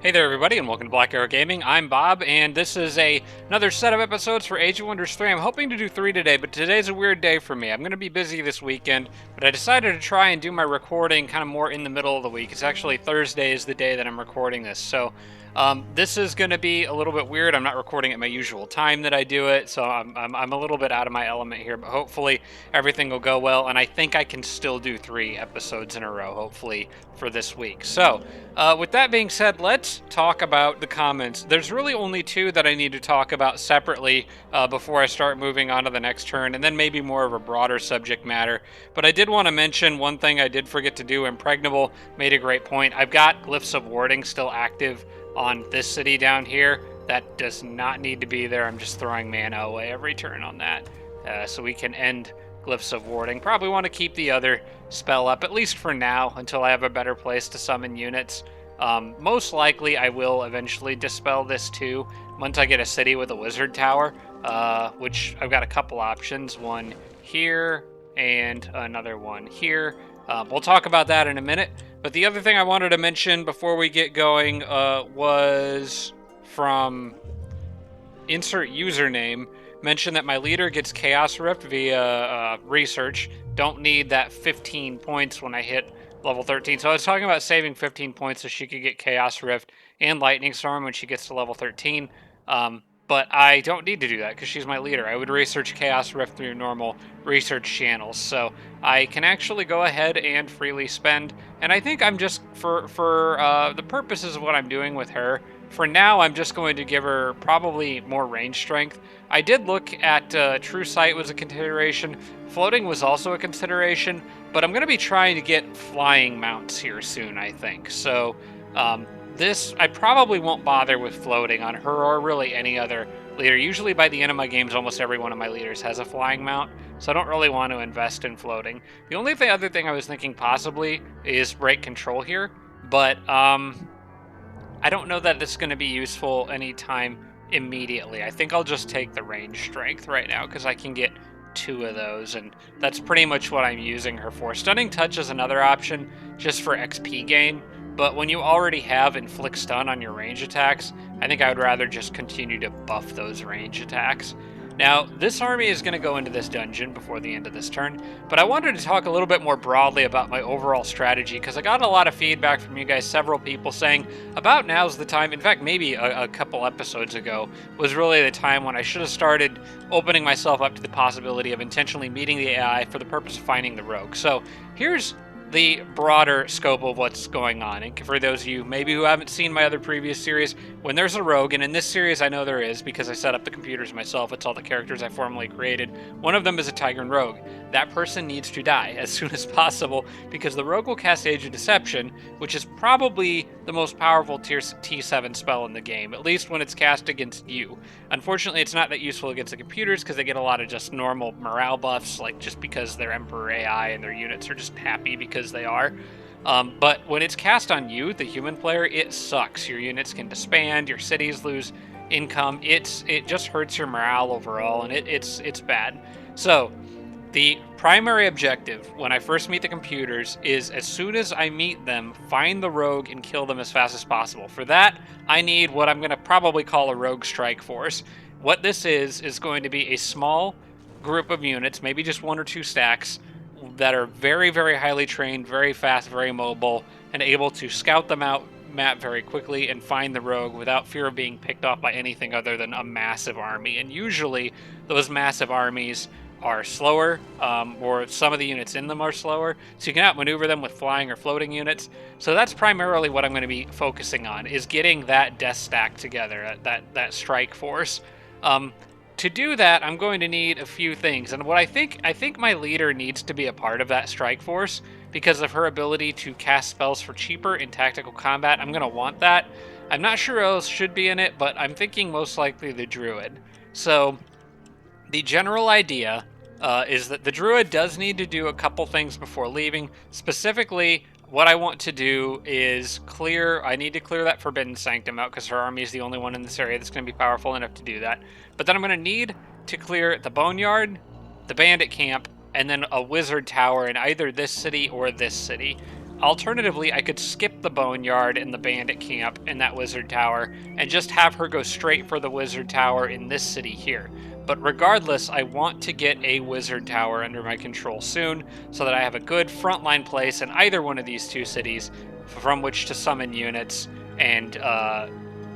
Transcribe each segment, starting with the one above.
Hey there, everybody, and welcome to Black Arrow Gaming. I'm Bob, and this is another set of episodes for Age of Wonders 3. I'm hoping to do 3 today, but today's a weird day for me. I'm going to be busy this weekend, but I decided to try and do my recording kind of more in the middle of the week. It's actually Thursday is the day that I'm recording this, so this is going to be a little bit weird. I'm not recording at my usual time that I do it, so I'm a little bit out of my element here, but hopefully everything will go well, and I think I can still do 3 episodes in a row, hopefully, for this week. So, with that being said, let's talk about the comments. There's really only 2 that I need to talk about separately before I start moving on to the next turn, and then maybe more of a broader subject matter. But I did want to mention one thing I did forget to do. Impregnable made a great point. I've got Glyphs of Warding still active on this city down here. That does not need to be there. I'm just throwing mana away every turn on that. So we can end Glyphs of Warding. Probably want to keep the other spell up, at least for now, until I have a better place to summon units. Most likely I will eventually dispel this too, once I get a city with a wizard tower, which I've got a couple options. One here and another one here. We'll talk about that in a minute. But the other thing I wanted to mention before we get going was from insert username, mentioned that my leader gets Chaos Rift via research. Don't need that 15 points when I hit level 13. So I was talking about saving 15 points so she could get Chaos Rift and Lightning Storm when she gets to level 13. But I don't need to do that because she's my leader. I would research Chaos Rift through normal research channels. So I can actually go ahead and freely spend. And I think I'm just, for the purposes of what I'm doing with her, for now I'm just going to give her probably more range strength. I did look at True Sight was a consideration. Floating was also a consideration. But I'm going to be trying to get flying mounts here soon, I think. So I probably won't bother with floating on her or really any other leader. Usually by the end of my games, almost every one of my leaders has a flying mount, so I don't really want to invest in floating. The only other thing I was thinking possibly is break control here, but I don't know that this is going to be useful anytime immediately. I think I'll just take the range strength right now because I can get 2 of those, and that's pretty much what I'm using her for. Stunning Touch is another option just for XP gain, but when you already have Inflict Stun on your range attacks, I think I would rather just continue to buff those range attacks. Now, this army is going to go into this dungeon before the end of this turn, but I wanted to talk a little bit more broadly about my overall strategy, because I got a lot of feedback from you guys, several people saying about now's the time, in fact, maybe a couple episodes ago, was really the time when I should have started opening myself up to the possibility of intentionally meeting the AI for the purpose of finding the rogue. So here's the broader scope of what's going on. And for those of you maybe who haven't seen my other previous series, when there's a rogue, and in this series I know there is because I set up the computers myself, it's all the characters I formerly created. One of them is a Tigran rogue. That person needs to die as soon as possible because the rogue will cast Age of Deception, which is probably the most powerful tier T7 spell in the game, at least when it's cast against you. Unfortunately, it's not that useful against the computers because they get a lot of just normal morale buffs, like just because they're Emperor AI and their units are just happy because they are. But when it's cast on you, the human player, it sucks. Your units can disband, your cities lose income. It just hurts your morale overall, and it's bad. So the primary objective when I first meet the computers is, as soon as I meet them, find the rogue and kill them as fast as possible. For that, I need what I'm going to probably call a rogue strike force. What this is going to be a small group of units, maybe just 1 or 2 stacks, that are very, very highly trained, very fast, very mobile, and able to scout them out map very quickly and find the rogue without fear of being picked off by anything other than a massive army. And usually those massive armies are slower, or some of the units in them are slower, so you can outmaneuver them with flying or floating units. So that's primarily what I'm going to be focusing on, is getting that death stack together, that strike force. To do that, I'm going to need a few things, and what I think my leader needs to be a part of that strike force because of her ability to cast spells for cheaper in tactical combat. I'm going to want that. I'm not sure who else should be in it, but I'm thinking most likely the Druid. So the general idea is that the Druid does need to do a couple things before leaving. Specifically, what I want to do is I need to clear that Forbidden Sanctum out because her army is the only one in this area that's going to be powerful enough to do that. But then I'm going to need to clear the Boneyard, the Bandit Camp, and then a Wizard Tower in either this city or this city. Alternatively, I could skip the Boneyard and the Bandit Camp and that Wizard Tower and just have her go straight for the Wizard Tower in this city here. But regardless, I want to get a Wizard Tower under my control soon so that I have a good frontline place in either one of these two cities from which to summon units and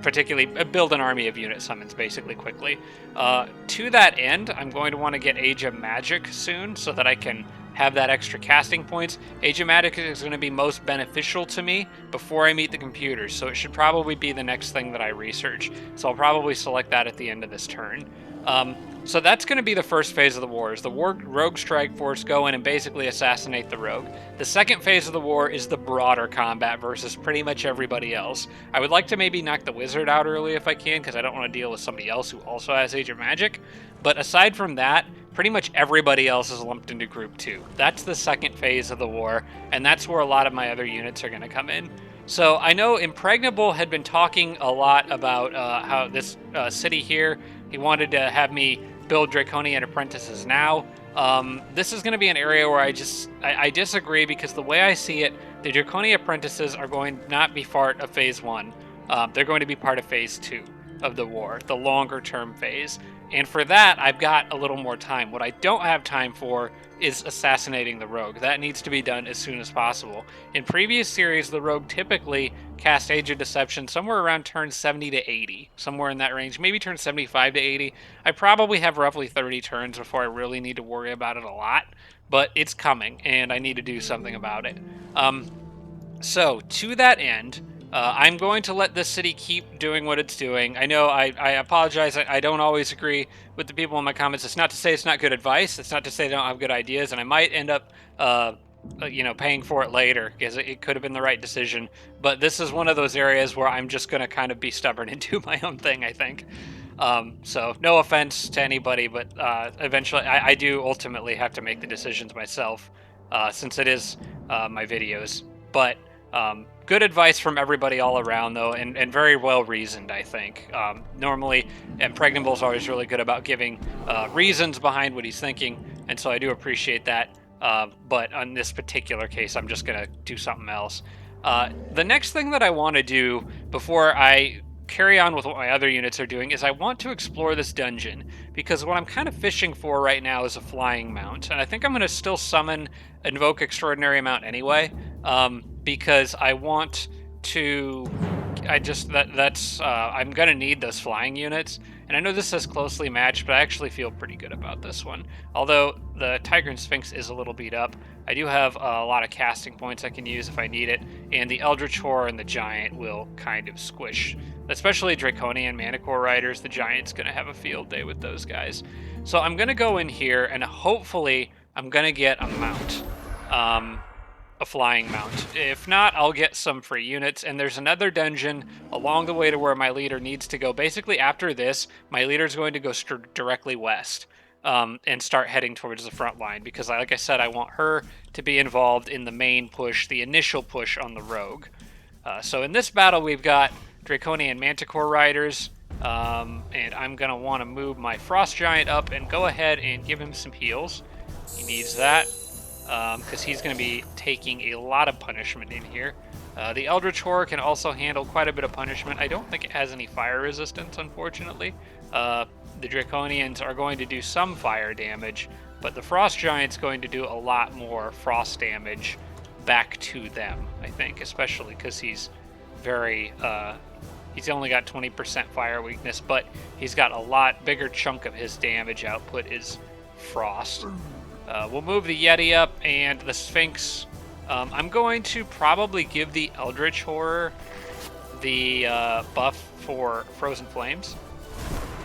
particularly build an army of unit summons basically quickly. To that end, I'm going to want to get Age of Magic soon so that I can have that extra casting points. Age of Magic is going to be most beneficial to me before I meet the computers, so it should probably be the next thing that I research. So I'll probably select that at the end of this turn. So that's going to be the first phase of the war, is the Rogue Strike Force go in and basically assassinate the Rogue. The second phase of the war is the broader combat versus pretty much everybody else. I would like to maybe knock the Wizard out early if I can, because I don't want to deal with somebody else who also has Age of Magic. But aside from that, pretty much everybody else is lumped into Group 2. That's the second phase of the war, and that's where a lot of my other units are going to come in. So I know Impregnable had been talking a lot about how this city here, he wanted to have me build Draconian apprentices now. This is going to be an area where I disagree, because the way I see it, the Draconian apprentices are going to not be part of Phase 1. They're going to be part of Phase 2 of the war, the longer term phase. And for that, I've got a little more time. What I don't have time for is assassinating the Rogue. That needs to be done as soon as possible. In previous series, the Rogue typically cast Age of Deception somewhere around turn 70 to 80, somewhere in that range, maybe turn 75 to 80. I probably have roughly 30 turns before I really need to worry about it a lot, but it's coming, and I need to do something about it. So, to that end, I'm going to let this city keep doing what it's doing. I know I apologize. I don't always agree with the people in my comments. It's not to say it's not good advice. It's not to say they don't have good ideas, and I might end up, paying for it later, because it could have been the right decision. But this is one of those areas where I'm just going to kind of be stubborn and do my own thing, I think. So no offense to anybody, but eventually I do ultimately have to make the decisions myself, since it is my videos. But good advice from everybody all around, though, and very well reasoned, I think. Normally, Impregnable's always really good about giving reasons behind what he's thinking, and so I do appreciate that. But on this particular case, I'm just going to do something else. The next thing that I want to do before I carry on with what my other units are doing is I want to explore this dungeon, because what I'm kind of fishing for right now is a flying mount, and I think I'm going to still summon Invoke Extraordinary Mount anyway, because I want to, I'm going to need those flying units, and I know this is closely matched, but I actually feel pretty good about this one. Although the Tigran Sphinx is a little beat up, I do have a lot of casting points I can use if I need it, and the Eldritch Horror and the Giant will kind of squish, especially Draconian Manticore Riders. The Giant's going to have a field day with those guys. So I'm going to go in here, and hopefully I'm going to get a mount. A flying mount. If not, I'll get some free units, and there's another dungeon along the way to where my leader needs to go. Basically, after this, my leader's going to go directly west and start heading towards the front line, because like I said, I want her to be involved in the main push, the initial push on the Rogue. So in this battle, we've got Draconian Manticore Riders, and I'm going to want to move my Frost Giant up and go ahead and give him some heals. He needs that, because he's going to be taking a lot of punishment in here. The Eldritch Horror can also handle quite a bit of punishment. I don't think it has any fire resistance, unfortunately. The Draconians are going to do some fire damage, but the Frost Giant's going to do a lot more frost damage back to them, I think, especially because he's very... he's only got 20% fire weakness, but he's got a lot bigger chunk of his damage output is frost. We'll move the Yeti up, and the Sphinx. I'm going to probably give the Eldritch Horror the buff for Frozen Flames,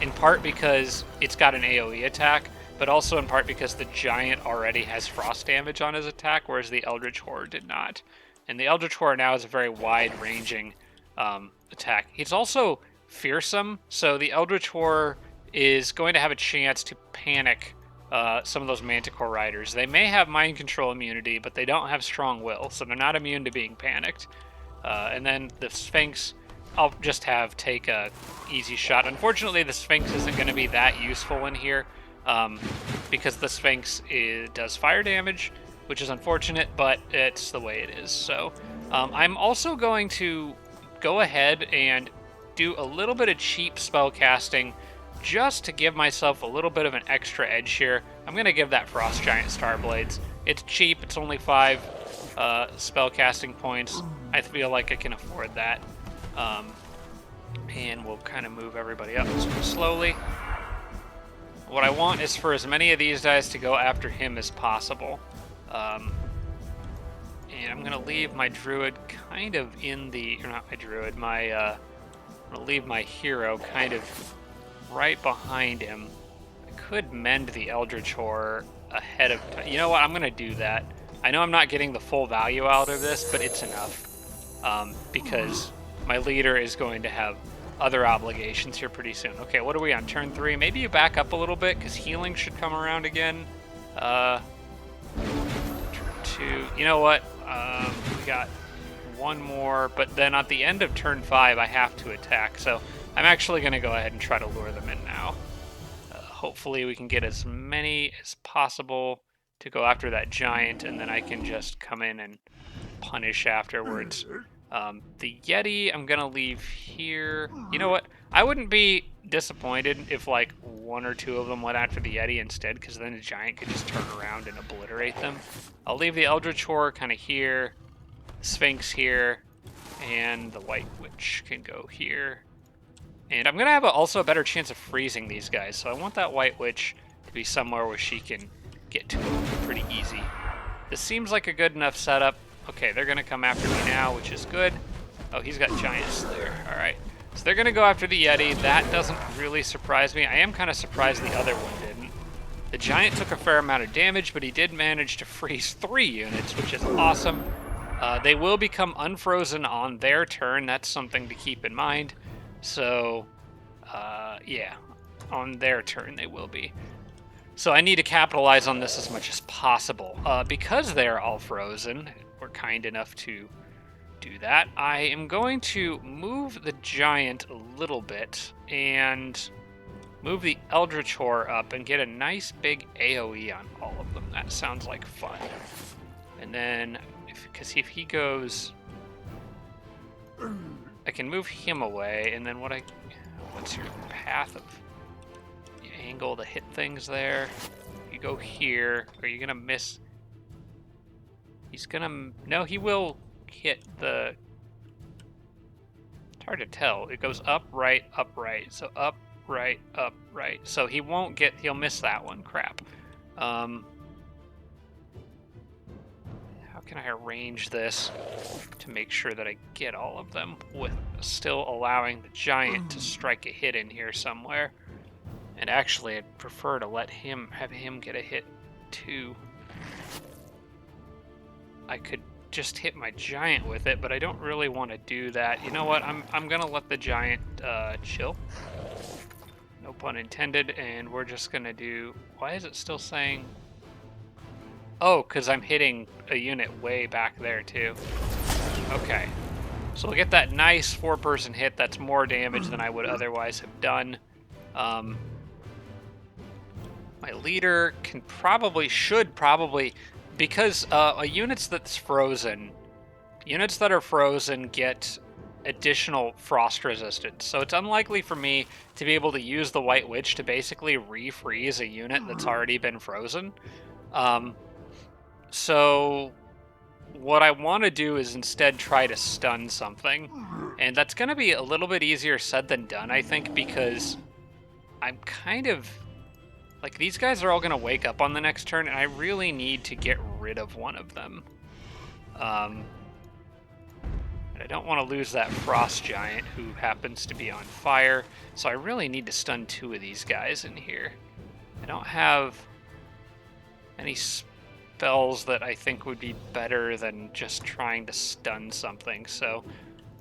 in part because it's got an AoE attack, but also in part because the Giant already has frost damage on his attack, whereas the Eldritch Horror did not. And the Eldritch Horror now has a very wide-ranging attack. He's also fearsome, so the Eldritch Horror is going to have a chance to panic some of those Manticore Riders. They may have mind control immunity, but they don't have strong will, so they're not immune to being panicked. And then the Sphinx, I'll just have take a easy shot. Unfortunately, the Sphinx isn't going to be that useful in here, because the Sphinx does fire damage, which is unfortunate, but it's the way it is. So I'm also going to go ahead and do a little bit of cheap spell casting just to give myself a little bit of an extra edge here. I'm going to give that Frost Giant Starblades. It's cheap. It's only 5 spell casting points. I feel like I can afford that. And we'll kind of move everybody up slowly. What I want is for as many of these guys to go after him as possible. And I'm going to leave my druid kind of in the... Or not my druid, my... I'm going to leave my hero kind of right behind him. I could mend the Eldritch Horror ahead of time. You know what? I'm going to do that. I know I'm not getting the full value out of this, but it's enough. Because my leader is going to have other obligations here pretty soon. Okay, what are we on? Turn 3? Maybe you back up a little bit, because healing should come around again. Turn 2. You know what? We got one more, but then at the end of turn 5, I have to attack. So I'm actually going to go ahead and try to lure them in now. Hopefully we can get as many as possible to go after that giant, and then I can just come in and punish afterwards. The Yeti I'm going to leave here. You know what? I wouldn't be disappointed if like 1 or 2 of them went after the Yeti instead, because then the giant could just turn around and obliterate them. I'll leave the Eldritch Horror kind of here, Sphinx here, and the White Witch can go here. And I'm going to have also a better chance of freezing these guys, so I want that White Witch to be somewhere where she can get to them pretty easy. This seems like a good enough setup. Okay, they're going to come after me now, which is good. Oh, he's got giants there. All right. So they're going to go after the Yeti. That doesn't really surprise me. I am kind of surprised the other one didn't. The giant took a fair amount of damage, but he did manage to freeze 3 units, which is awesome. They will become unfrozen on their turn. That's something to keep in mind. So, yeah, on their turn they will be. So I need to capitalize on this as much as possible. Because they're all frozen, we're kind enough to do that. I am going to move the giant a little bit and move the Eldritch Horror up and get a nice big AoE on all of them. That sounds like fun. And then, because if he goes... I can move him away, and then what's your path of angle to hit things there? You go here. Are you gonna miss? He's gonna... No, he will hit the... It's hard to tell. It goes up, right, so up, right, up, right. So he won't get... He'll miss that one. Crap. How can I arrange this to make sure that I get all of them with still allowing the giant to strike a hit in here somewhere? And actually, I'd prefer to let him have him get a hit too. I could just hit my giant with it, but I don't really want to do that. You know what? I'm gonna let the giant chill. No pun intended. And we're just gonna do... Why is it still saying... Oh, because I'm hitting a unit way back there, too. Okay. So we'll get that nice 4-person hit. That's more damage than I would otherwise have done. My leader should probably... Because units that are frozen get additional frost resistance. So it's unlikely for me to be able to use the White Witch to basically refreeze a unit that's already been frozen. So what I want to do is instead try to stun something. And that's going to be a little bit easier said than done, I think, because I'm kind of... Like, these guys are all going to wake up on the next turn, and I really need to get rid of one of them. And I don't want to lose that Frost Giant, who happens to be on fire. So I really need to stun 2 of these guys in here. I don't have any spells that I think would be better than just trying to stun something. So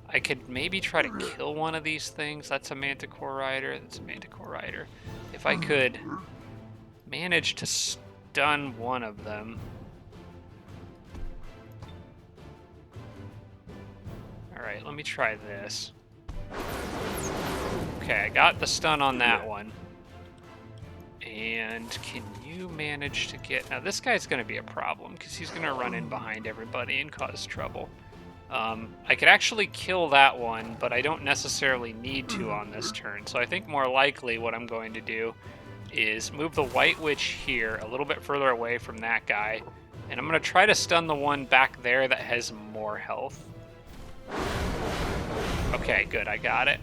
I could maybe try to kill one of these things. That's a Manticore Rider. That's a Manticore Rider. If I could... manage to stun one of them. Alright, let me try this. Okay, I got the stun on that one. And can you manage to get... Now, this guy's going to be a problem, because he's going to run in behind everybody and cause trouble. I could actually kill that one, but I don't necessarily need to on this turn. So I think more likely what I'm going to do is move the White Witch here, a little bit further away from that guy. And I'm going to try to stun the one back there that has more health. Okay, good, I got it.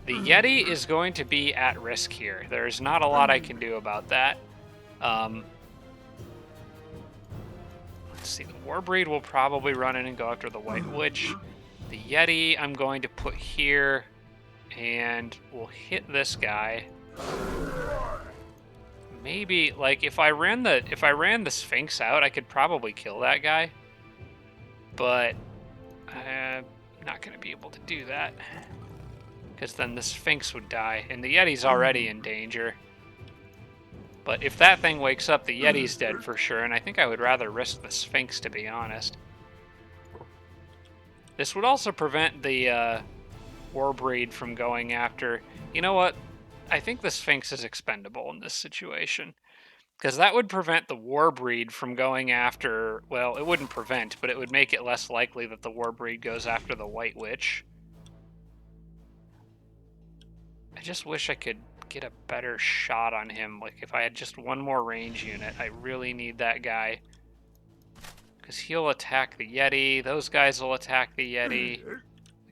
The Yeti is going to be at risk here. There's not a lot I can do about that. Let's see, the Warbreed will probably run in and go after the White Witch. The Yeti I'm going to put here, and we'll hit this guy. Maybe, like, if I ran the Sphinx out, I could probably kill that guy. But I'm not going to be able to do that, because then the Sphinx would die, and the Yeti's already in danger. But if that thing wakes up, the Yeti's dead for sure, and I think I would rather risk the Sphinx, to be honest. This would also prevent the Warbreed from going after... You know what? I think the Sphinx is expendable in this situation, because that would prevent the Warbreed from going after... Well, it wouldn't prevent, but it would make it less likely that the Warbreed goes after the White Witch. I just wish I could get a better shot on him. Like, if I had just one more range unit, I really need that guy. Because he'll attack the Yeti. Those guys will attack the Yeti. Like,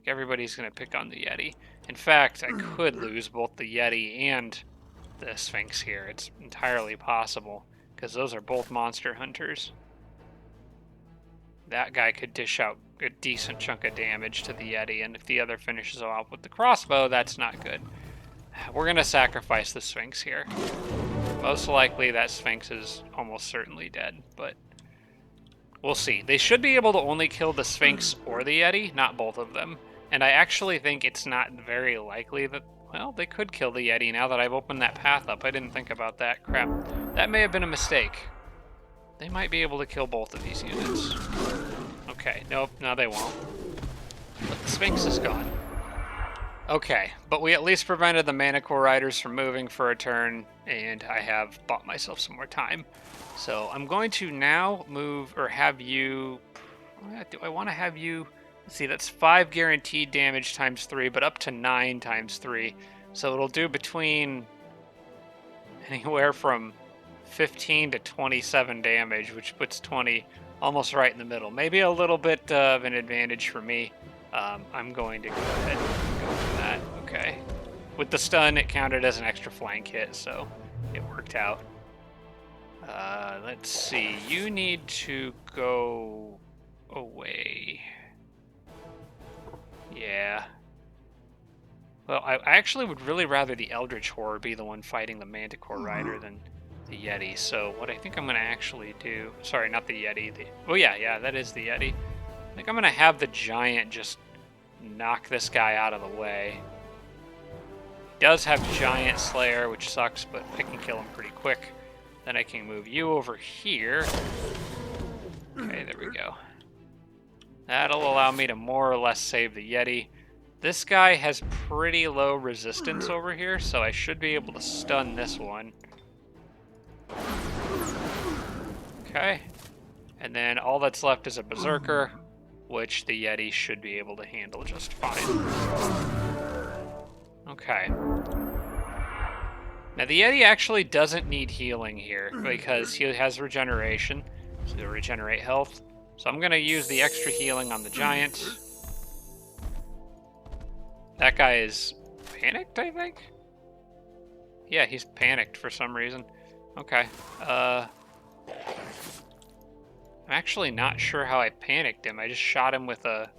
everybody's going to pick on the Yeti. In fact, I could lose both the Yeti and the Sphinx here. It's entirely possible, because those are both monster hunters. That guy could dish out a decent chunk of damage to the Yeti, and if the other finishes off with the crossbow, that's not good. We're going to sacrifice the Sphinx here. Most likely that Sphinx is almost certainly dead, but we'll see. They should be able to only kill the Sphinx or the Yeti, not both of them. And I actually think it's not very likely that... Well, they could kill the Yeti now that I've opened that path up. I didn't think about that. Crap. That may have been a mistake. They might be able to kill both of these units. Okay, nope, no they won't. But the Sphinx is gone. Okay, but we at least prevented the Manticore Riders from moving for a turn, and I have bought myself some more time. So I'm going to now move, or have you... Do I want to have you... Let's see, that's 5 guaranteed damage times 3, but up to 9 times 3. So it'll do between anywhere from 15 to 27 damage, which puts 20 almost right in the middle. Maybe a little bit of an advantage for me. I'm going to go ahead and go for that. Okay. With the stun, it counted as an extra flank hit, so it worked out. Let's see. You need to go away. Yeah. Well, I actually would really rather the Eldritch Horror be the one fighting the Manticore Rider than the Yeti. So what I think I'm going to actually do... Sorry, not the Yeti. Oh, yeah, that is the Yeti. I think I'm going to have the Giant just knock this guy out of the way. He does have Giant Slayer, which sucks, but I can kill him pretty quick. Then I can move you over here. Okay, there we go. That'll allow me to more or less save the Yeti. This guy has pretty low resistance over here, so I should be able to stun this one. Okay. And then all that's left is a Berserker, which the Yeti should be able to handle just fine. Okay. Now the Yeti actually doesn't need healing here, because he has regeneration, so he'll regenerate health. So I'm going to use the extra healing on the Giant. That guy is panicked, I think? Yeah, he's panicked for some reason. Okay. I'm actually not sure how I panicked him. I just shot him with a...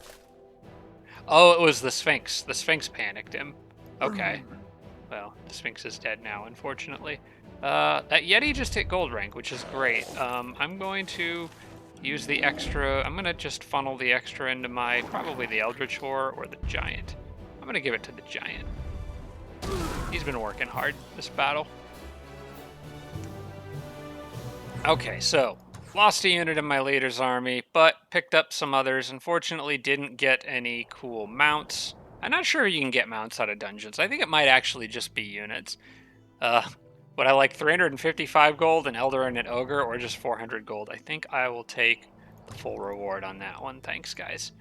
Oh, it was the Sphinx. The Sphinx panicked him. Okay. Well, the Sphinx is dead now, unfortunately. That Yeti just hit gold rank, which is great. I'm going to use the extra... I'm going to just funnel the extra into my... Probably the Eldritch Horror or the Giant. I'm going to give it to the Giant. He's been working hard this battle. Okay, so... Lost a unit in my leader's army, but picked up some others. Unfortunately, didn't get any cool mounts. I'm not sure you can get mounts out of dungeons. I think it might actually just be units. Would I like 355 gold, an Elder and an Ogre, or just 400 gold? I think I will take the full reward on that one. Thanks, guys.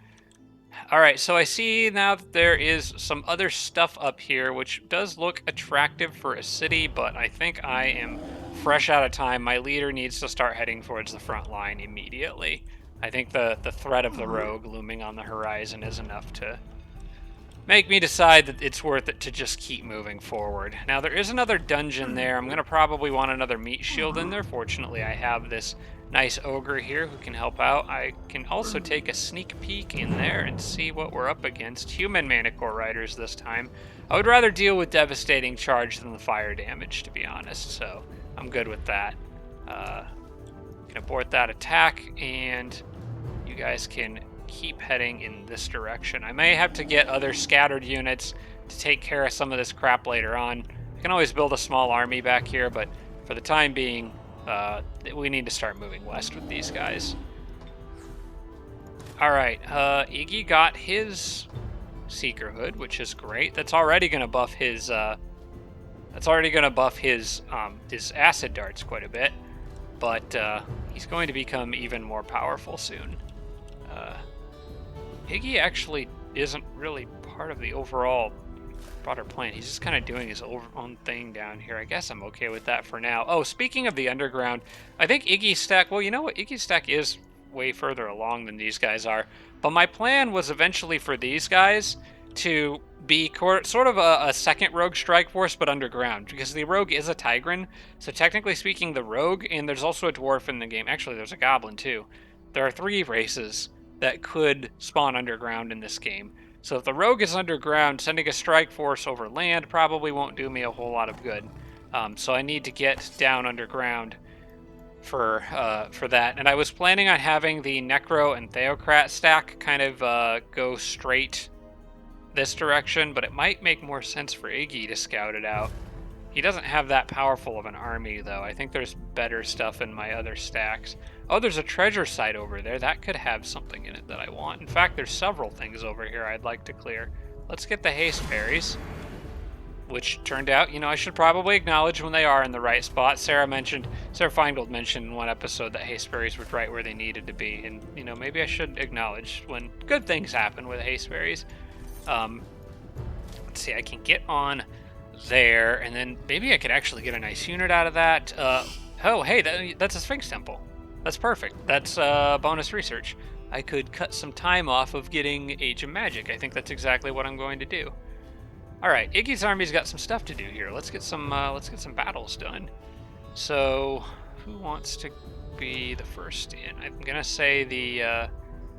All right, so I see now that there is some other stuff up here, which does look attractive for a city, but I think I am fresh out of time. My leader needs to start heading towards the front line immediately. I think the threat of the rogue looming on the horizon is enough to make me decide that it's worth it to just keep moving forward. Now, there is another dungeon there. I'm going to probably want another meat shield in there. Fortunately, I have this nice ogre here who can help out. I can also take a sneak peek in there and see what we're up against. Human Manticore Riders this time. I would rather deal with devastating charge than the fire damage, to be honest, so I'm good with that. Can abort that attack, and you guys can keep heading in this direction. I may have to get other scattered units to take care of some of this crap later on. I can always build a small army back here, but for the time being, we need to start moving west with these guys. All right, Iggy got his Seeker Hood, which is great. That's already going to buff his. His acid darts quite a bit, but he's going to become even more powerful soon. Iggy actually isn't really part of the overall broader plan. He's just kind of doing his own thing down here. I guess I'm okay with that for now. Oh, speaking of the underground, I think Iggy's stack, well, you know what? Iggy's stack is way further along than these guys are. But my plan was eventually for these guys to be sort of a second rogue strike force, but underground, because the rogue is a Tigran. So technically speaking, the rogue, and there's also a dwarf in the game. Actually, there's a goblin too. There are 3 races that could spawn underground in this game. So if the rogue is underground, sending a strike force over land probably won't do me a whole lot of good. So I need to get down underground for that. And I was planning on having the Necro and Theocrat stack kind of go straight this direction, but it might make more sense for Iggy to scout it out. He doesn't have that powerful of an army, though. I think there's better stuff in my other stacks. Oh, there's a treasure site over there. That could have something in it that I want. In fact, there's several things over here I'd like to clear. Let's get the haste berries, which turned out, I should probably acknowledge when they are in the right spot. Sarah Feingold mentioned in one episode that haste berries were right where they needed to be. And, maybe I should acknowledge when good things happen with haste berries. Let's see, I can get on there, and then maybe I could actually get a nice unit out of that. Oh, hey, that's a Sphinx Temple. That's perfect. That's bonus research. I could cut some time off of getting Age of Magic. I think that's exactly what I'm going to do. All right, Iggy's army's got some stuff to do here. Let's get some battles done. So, who wants to be the first in? I'm gonna say the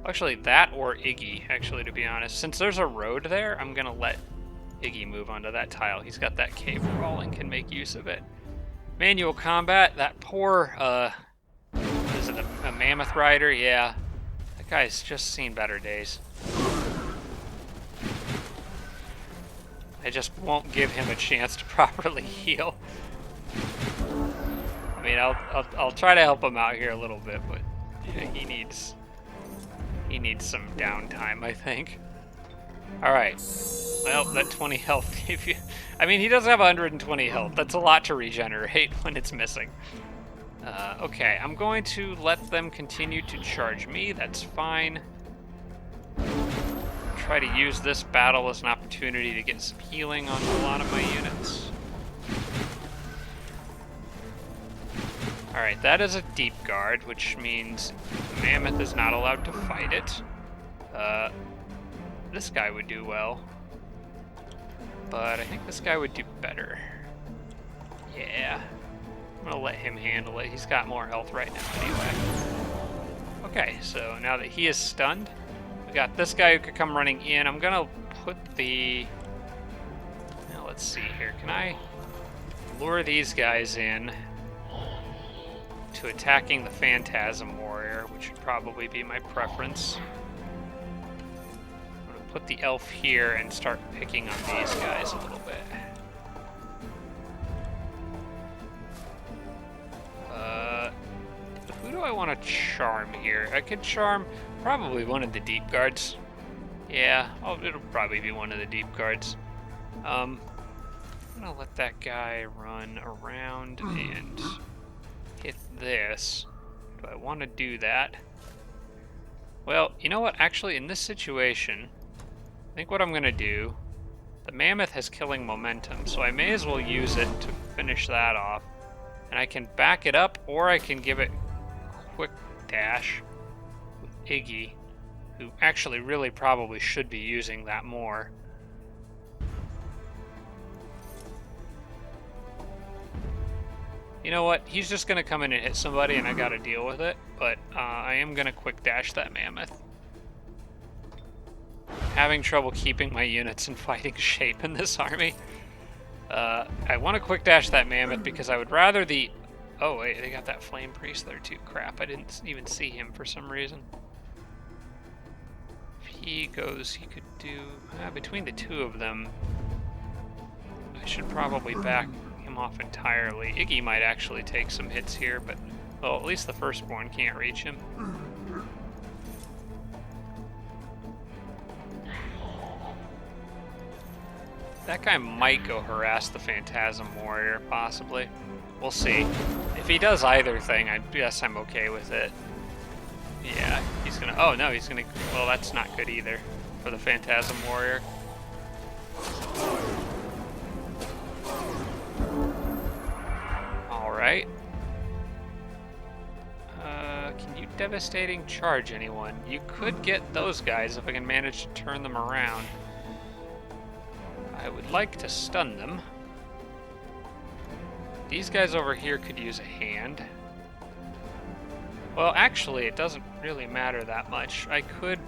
actually that or Iggy. Actually, to be honest, since there's a road there, I'm gonna let Iggy move onto that tile. He's got that cave wall and can make use of it. Manual combat. That poor is it a mammoth rider? Yeah, that guy's just seen better days. I just won't give him a chance to properly heal. I mean, I'll try to help him out here a little bit, but he needs some downtime, I think. All right. Well, that 20 health gave you. I mean, he does have 120 health. That's a lot to regenerate when it's missing. Okay, I'm going to let them continue to charge me. That's fine. Try to use this battle as an opportunity to get some healing on a lot of my units. Alright, that is a deep guard, which means the mammoth is not allowed to fight it. This guy would do well. But I think this guy would do better. Yeah. I'm gonna let him handle it. He's got more health right now anyway. Okay, so now that he is stunned, we got this guy who could come running in. I'm gonna put the... Now let's see here. Can I lure these guys in to attacking the Phantasm Warrior, which would probably be my preference. I'm gonna put the elf here and start picking on these guys a little bit. Who do I want to charm here? I could charm probably one of the deep guards. Yeah, it'll probably be one of the deep guards. I'm gonna let that guy run around and hit this. Do I want to do that? Well, you know what? Actually, in this situation, I think what I'm gonna do, the mammoth has killing momentum, so I may as well use it to finish that off. And I can back it up, or I can give it quick dash with Iggy, who actually really probably should be using that more. You know what? He's just going to come in and hit somebody, and I got to deal with it. But I am going to quick dash that mammoth. Having trouble keeping my units in fighting shape in this army. I want to quick dash that mammoth because I would rather the... Oh, wait, they got that flame priest there too. Crap, I didn't even see him for some reason. If he goes, he could do... between the two of them, I should probably back him off entirely. Iggy might actually take some hits here, but... Well, at least the firstborn can't reach him. That guy might go harass the Phantasm Warrior, possibly. We'll see. If he does either thing, I guess I'm okay with it. Yeah, he's gonna... Oh, no, he's gonna... Well, that's not good either for the Phantasm Warrior. Alright. Can you Devastating Charge anyone? You could get those guys if I can manage to turn them around. I would like to stun them. These guys over here could use a hand. Well, actually, it doesn't really matter that much. I could...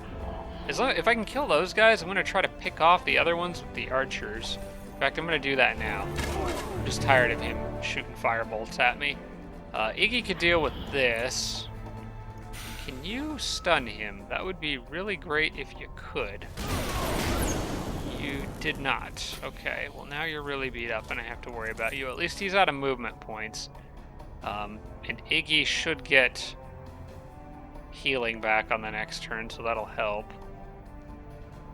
if I can kill those guys, I'm going to try to pick off the other ones with the archers. In fact, I'm going to do that now. I'm just tired of him shooting firebolts at me. Iggy could deal with this. Can you stun him? That would be really great if you could. You did not. Okay, well now you're really beat up and I have to worry about you. At least he's out of movement points. And Iggy should get healing back on the next turn, so that'll help.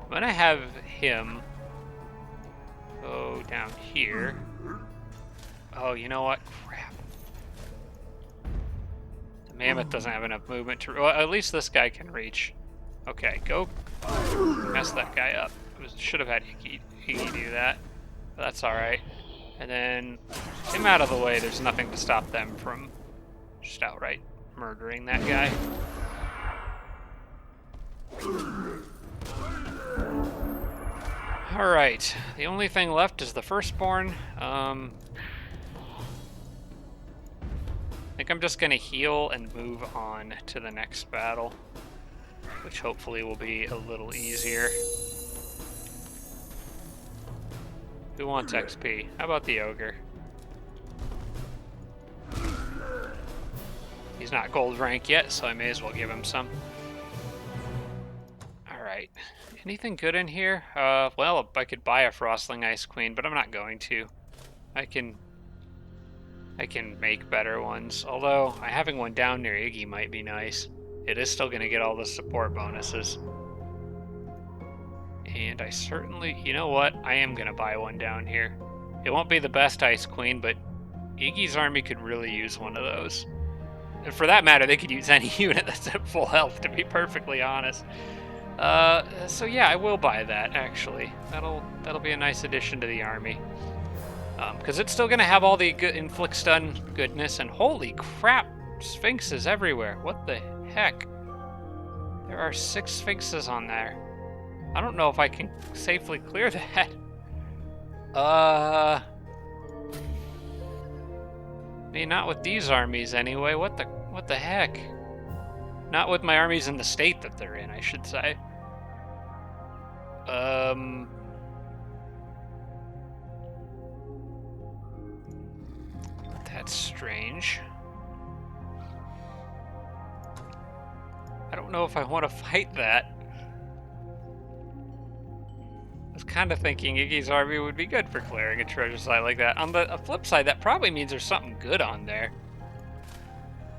I'm gonna have him go down here. Oh, you know what? Crap. The mammoth doesn't have enough movement to... Well, at least this guy can reach. Okay, go mess that guy up. Should have had Iggy do that, but that's alright. And then, him out of the way, there's nothing to stop them from just outright murdering that guy. Alright, the only thing left is the firstborn. I think I'm just going to heal and move on to the next battle, which hopefully will be a little easier. Who wants XP? How about the ogre? He's not gold rank yet, so I may as well give him some. Alright. Anything good in here? Well, I could buy a Frostling Ice Queen, but I'm not going to. I can make better ones. Although, having one down near Iggy might be nice. It is still going to get all the support bonuses. And I certainly... You know what? I am going to buy one down here. It won't be the best Ice Queen, but Iggy's army could really use one of those. And for that matter, they could use any unit that's at full health, to be perfectly honest. So yeah, I will buy that, actually. That'll be a nice addition to the army. Because it's still going to have all the good inflict stun goodness, and holy crap, Sphinxes everywhere. What the heck? There are 6 Sphinxes on there. I don't know if I can safely clear that. I mean, not with these armies anyway. What the heck? Not with my armies in the state that they're in, I should say. That's strange. I don't know if I want to fight that. I was kind of thinking Iggy's army would be good for clearing a treasure site like that. On the flip side, that probably means there's something good on there.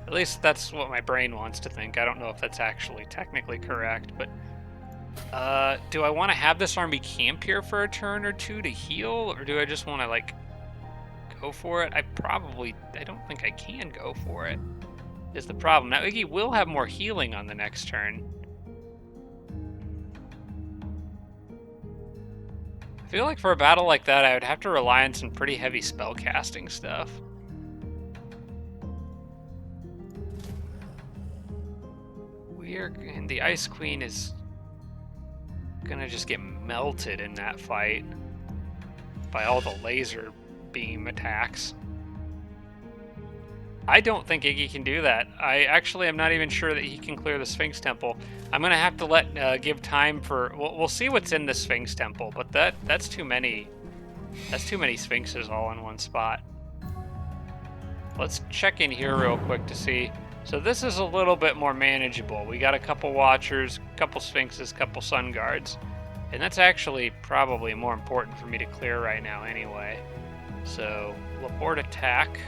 At least that's what my brain wants to think. I don't know if that's actually technically correct, but... do I want to have this army camp here for a turn or two to heal? Or do I just want to, like, go for it? I don't think I can go for it, is the problem. Now, Iggy will have more healing on the next turn. I feel like for a battle like that, I would have to rely on some pretty heavy spell casting stuff. And the Ice Queen is gonna just get melted in that fight by all the laser beam attacks. I don't think Iggy can do that. I actually am not even sure that he can clear the Sphinx Temple. I'm gonna have to give time for. We'll see what's in the Sphinx Temple, but that's too many. That's too many Sphinxes all in one spot. Let's check in here real quick to see. So this is a little bit more manageable. We got a couple Watchers, couple Sphinxes, couple Sun Guards. And that's actually probably more important for me to clear right now anyway. So, Labort attack.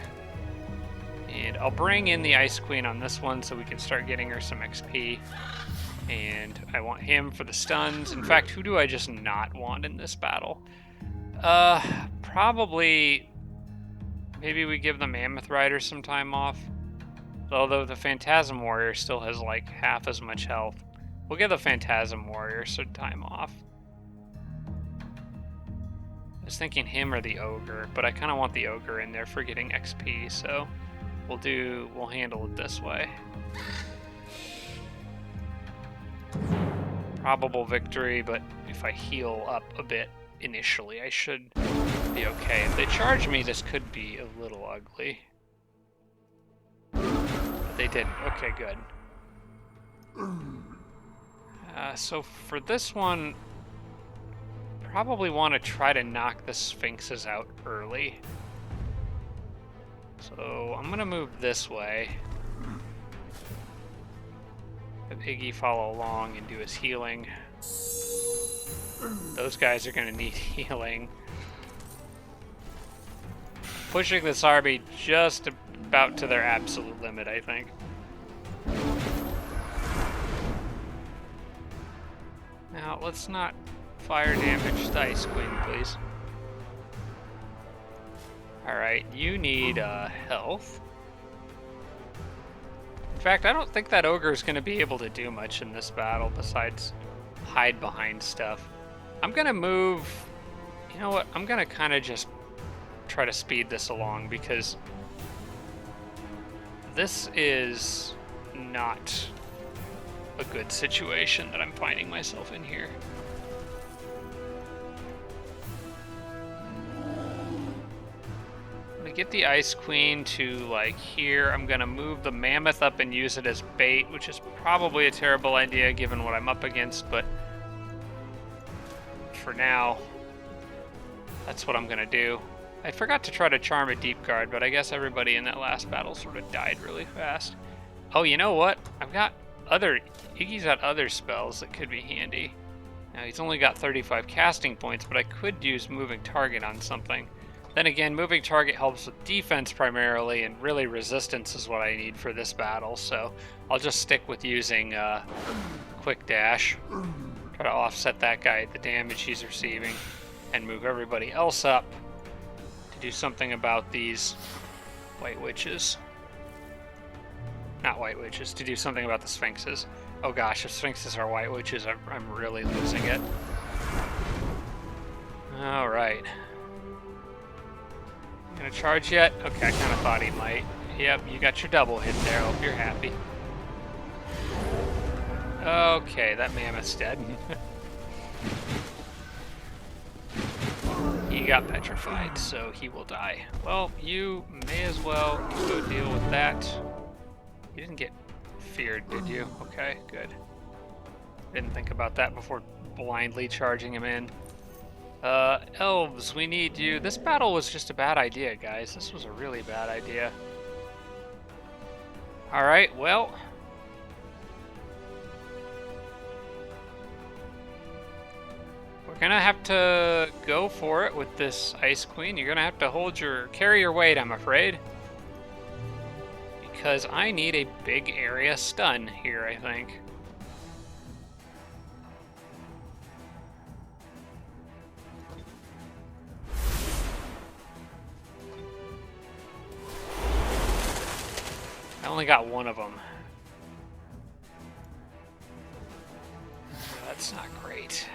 And I'll bring in the Ice Queen on this one so we can start getting her some XP. And I want him for the stuns. In fact, who do I just not want in this battle? Probably... Maybe we give the Mammoth Rider some time off. Although the Phantasm Warrior still has like half as much health. We'll give the Phantasm Warrior some time off. I was thinking him or the Ogre, but I kind of want the Ogre in there for getting XP, so we'll handle it this way. Probable victory, but if I heal up a bit initially, I should be okay. If they charge me, this could be a little ugly. They didn't. Okay, good. So for this one, probably want to try to knock the Sphinxes out early. So I'm going to move this way. Have Iggy follow along and do his healing. Those guys are going to need healing. Pushing this army just about to their absolute limit, I think. Now, let's not fire damage the Ice Queen, please. Alright, you need health. In fact, I don't think that Ogre is going to be able to do much in this battle besides hide behind stuff. I'm going to move... You know what? I'm going to kind of just try to speed this along because this is not a good situation that I'm finding myself in here. I'm gonna get the Ice Queen to like here. I'm gonna move the Mammoth up and use it as bait, which is probably a terrible idea given what I'm up against, but for now, that's what I'm gonna do. I forgot to try to charm a Deep Guard, but I guess everybody in that last battle sort of died really fast. Oh, you know what? Iggy's got other spells that could be handy. Now, he's only got 35 casting points, but I could use Moving Target on something. Then again, Moving Target helps with defense primarily, and really resistance is what I need for this battle, so I'll just stick with using Quick Dash. Try to offset that guy, the damage he's receiving, and move everybody else up to do something about these White Witches. Not White Witches, to do something about the Sphinxes. Oh gosh, if Sphinxes are White Witches, I'm really losing it. Alright. Gonna charge yet? Okay, I kind of thought he might. Yep, you got your double hit there. Hope you're happy. Okay, that mammoth's dead. He got petrified, so he will die. Well, you may as well go deal with that. You didn't get feared, did you? Okay, good. Didn't think about that before blindly charging him in. Elves, we need you. This battle was just a bad idea, guys. This was a really bad idea. Alright, well. We're gonna have to go for it with this Ice Queen. You're gonna have to carry your weight, I'm afraid. Because I need a big area stun here, I think. only got one of them. That's not great.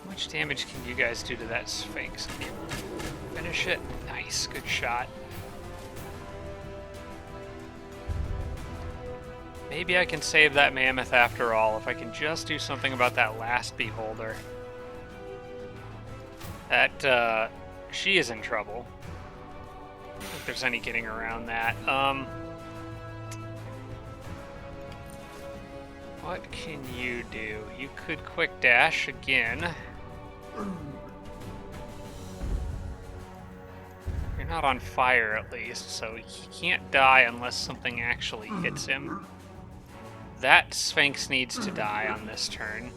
How much damage can you guys do to that Sphinx? Can you finish it? Nice, good shot. Maybe I can save that mammoth after all, if I can just do something about that last beholder. That, she is in trouble. I don't think there's any getting around that. What can you do? You could quick dash again. You're not on fire, at least, so he can't die unless something actually hits him. That Sphinx needs to die on this turn,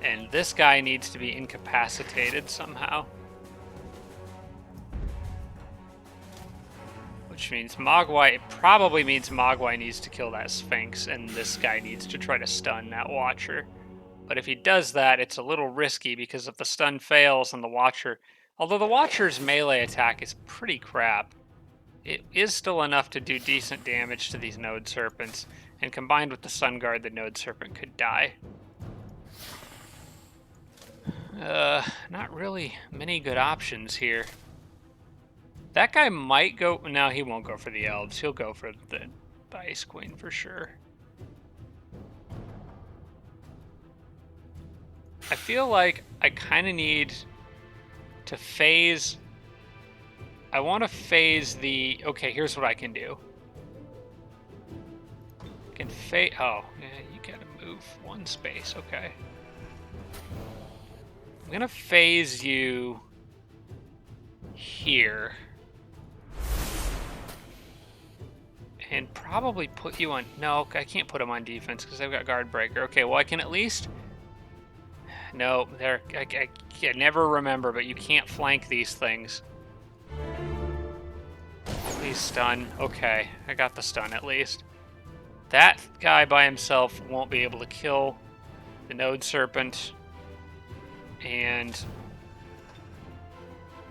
and this guy needs to be incapacitated somehow. Which means Mogwai, it probably means Mogwai needs to kill that Sphinx, and this guy needs to try to stun that Watcher. But if he does that, it's a little risky, because if the stun fails and the Watcher... Although the Watcher's melee attack is pretty crap, it is still enough to do decent damage to these Node Serpents. And combined with the Sun Guard, the Node Serpent could die. Not really many good options here. That guy might go... No, he won't go for the Elves. He'll go for the Ice Queen for sure. I feel like I kind of need to phase... I want to phase the... Okay, here's what I can do. Can phase... Oh, yeah, you gotta move one space. Okay. I'm gonna phase you here. And probably put you on... No, I can't put him on defense because I've got Guard Breaker. Okay, well, I can at least... No, there. I never remember, but you can't flank these things. Please stun. Okay, I got the stun at least. That guy by himself won't be able to kill the Node Serpent. And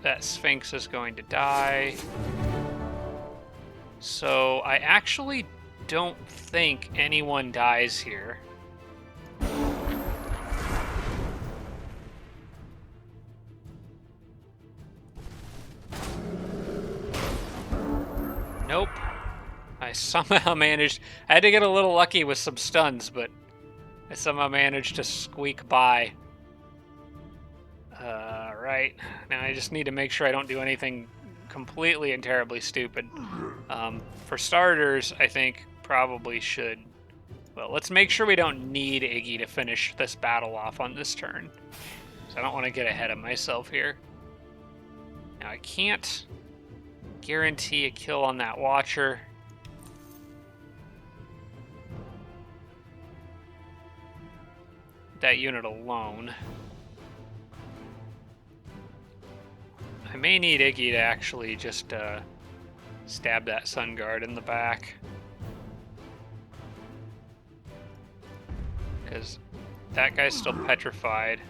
that Sphinx is going to die. So I actually don't think anyone dies here. Nope. I somehow managed... I had to get a little lucky with some stuns, but I somehow managed to squeak by. Right. Now I just need to make sure I don't do anything completely and terribly stupid. For starters, I think probably should... Well, let's make sure we don't need Iggy to finish this battle off on this turn. So I don't want to get ahead of myself here. Now I can't guarantee a kill on that Watcher. That unit alone. I may need Iggy to actually just stab that Sun Guard in the back. Because that guy's still petrified.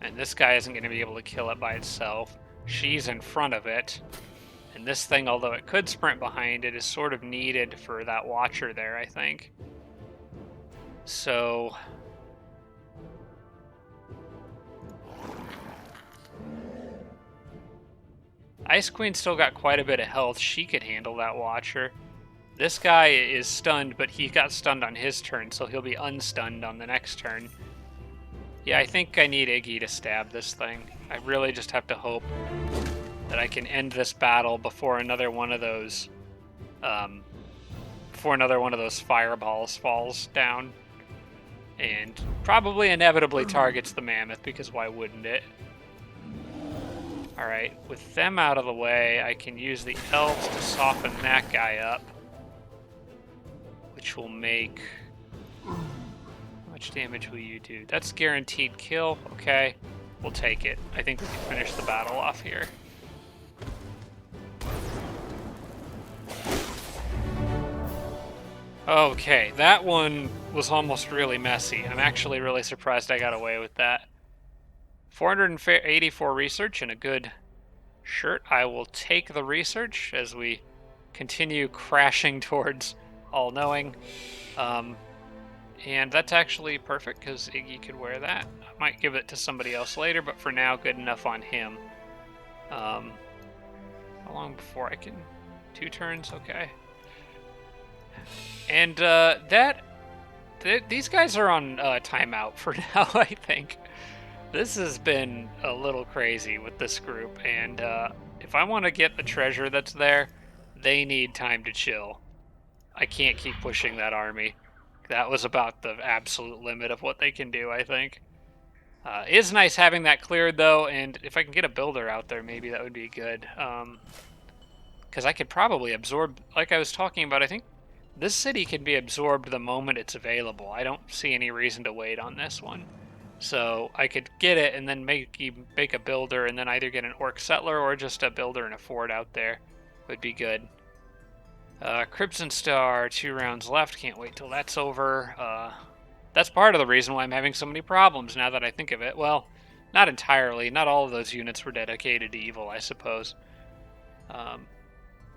And this guy isn't going to be able to kill it by itself. She's in front of it. And this thing, although it could sprint behind it, is sort of needed for that Watcher there, I think. So... Ice Queen still got quite a bit of health. She could handle that Watcher. This guy is stunned, but he got stunned on his turn, so he'll be unstunned on the next turn. Yeah, I think I need Iggy to stab this thing. I really just have to hope that I can end this battle before another one of those, fireballs falls down. And probably inevitably targets the mammoth, because why wouldn't it? Alright, with them out of the way, I can use the elves to soften that guy up. Which will make... How much damage will you do? That's guaranteed kill. Okay, we'll take it. I think we can finish the battle off here. Okay, that one was almost really messy. I'm actually really surprised I got away with that. 484 research and a good shirt. I will take the research as we continue crashing towards All-Knowing. And that's actually perfect because Iggy could wear that. I might give it to somebody else later, but for now, good enough on him. How long before I can... 2 turns? Okay. And these guys are on timeout for now, I think. This has been a little crazy with this group, and if I want to get the treasure that's there, they need time to chill. I can't keep pushing that army. That was about the absolute limit of what they can do, I think. It is nice having that cleared, though, and if I can get a builder out there, maybe that would be good. Because I could probably absorb, like I was talking about, I think this city can be absorbed the moment it's available. I don't see any reason to wait on this one. So I could get it and then make a builder and then either get an orc settler or just a builder and a fort out there would be good. Crimson Star, 2 rounds left. Can't wait till that's over. That's part of the reason why I'm having so many problems now that I think of it. Well, not entirely. Not all of those units were dedicated to evil, I suppose.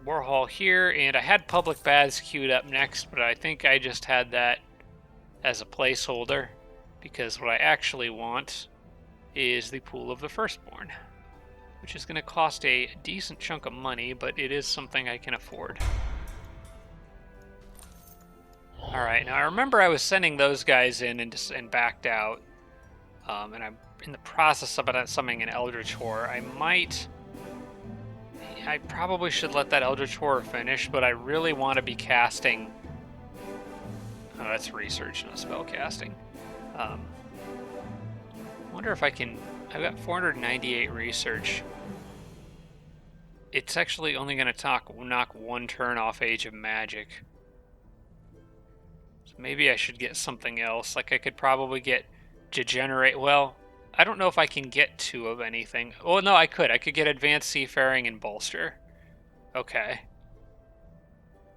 Warhol here, and I had Public Baths queued up next, but I think I just had that as a placeholder, because what I actually want is the Pool of the Firstborn, which is going to cost a decent chunk of money, but it is something I can afford. Alright, now I remember I was sending those guys in and backed out, and I'm in the process of summoning an Eldritch Horror. I probably should let that Eldritch Horror finish, but I really want to be casting... Oh, that's research, not spell casting. I wonder if I can... I've got 498 research. It's actually only going to knock 1 turn off Age of Magic. So maybe I should get something else. Like I could probably get Degenerate... Well... I don't know if I can get 2 of anything. Oh, no, I could. I could get Advanced Seafaring and Bolster. Okay.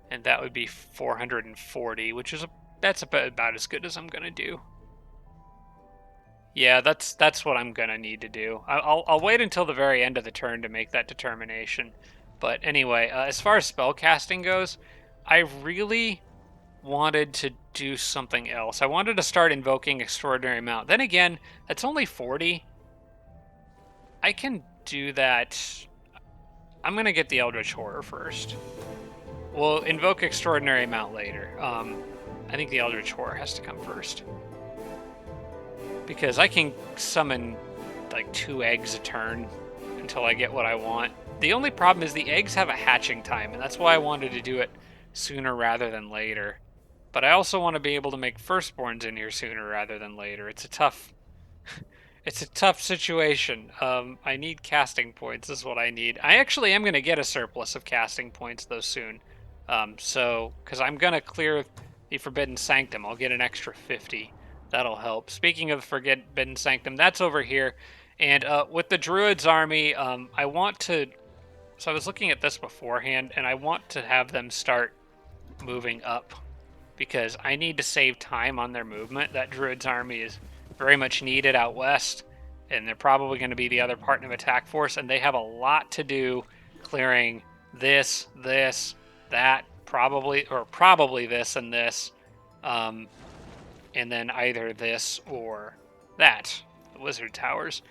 And that would be 440, which is that's about as good as I'm going to do. Yeah, that's what I'm going to need to do. I'll wait until the very end of the turn to make that determination. But anyway, as far as spellcasting goes, I really wanted to do something else. I wanted to start invoking Extraordinary Mount. Then again, that's only 40. I can do that. I'm going to get the Eldritch Horror first. We'll invoke Extraordinary Mount later. I think the Eldritch Horror has to come first. Because I can summon like 2 eggs a turn until I get what I want. The only problem is the eggs have a hatching time, and that's why I wanted to do it sooner rather than later. But I also want to be able to make firstborns in here sooner rather than later. It's a tough situation. I need casting points is what I need. I actually am going to get a surplus of casting points though soon. Because I'm going to clear the Forbidden Sanctum. I'll get an extra 50. That'll help. Speaking of Forbidden Sanctum, that's over here. And with the Druids army, I want to... So I was looking at this beforehand, and I want to have them start moving up. Because I need to save time on their movement. That Druids army is very much needed out west, and they're probably going to be the other part of attack force, and they have a lot to do clearing this, that, probably this and this, and then either this or that, the Wizard Towers.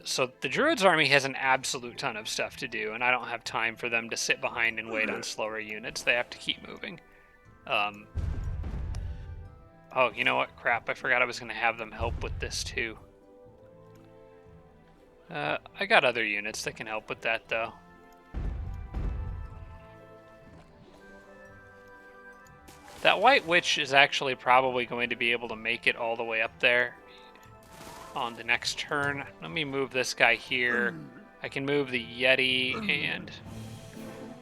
So the Druids army has an absolute ton of stuff to do, and I don't have time for them to sit behind and wait on slower units. They have to keep moving. Oh, you know what? Crap, I forgot I was going to have them help with this too. I got other units that can help with that though. That White Witch is actually probably going to be able to make it all the way up there on the next turn. Let me move this guy here. I can move the Yeti and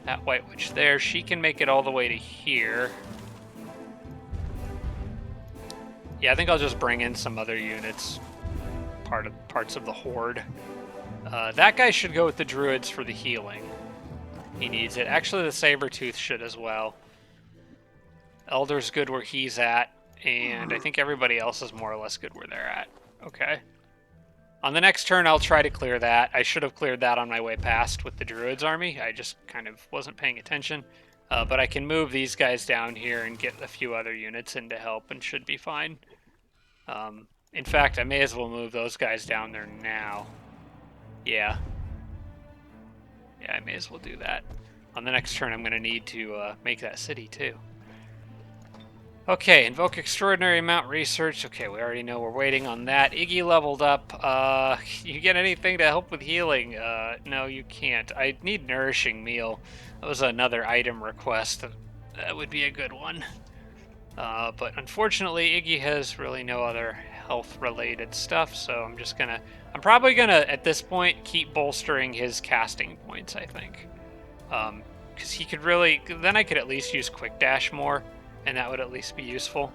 that White Witch there. She can make it all the way to here. Yeah, I think I'll just bring in some other units, parts of the Horde. That guy should go with the Druids for the healing. He needs it. Actually, the Sabretooth should as well. Elder's good where he's at, and I think everybody else is more or less good where they're at. Okay. On the next turn, I'll try to clear that. I should have cleared that on my way past with the Druids army. I just kind of wasn't paying attention. But I can move these guys down here and get a few other units in to help and should be fine. In fact, I may as well move those guys down there now. Yeah. Yeah, I may as well do that. On the next turn, I'm going to need to make that city, too. Okay, invoke extraordinary amount research. Okay, we already know we're waiting on that. Iggy leveled up. You get anything to help with healing? No, you can't. I need nourishing meal. That was another item request. That would be a good one. But unfortunately, Iggy has really no other health-related stuff, so I'm probably gonna, at this point, keep bolstering his casting points, I think. Because he could really, then I could at least use Quick Dash more, and that would at least be useful.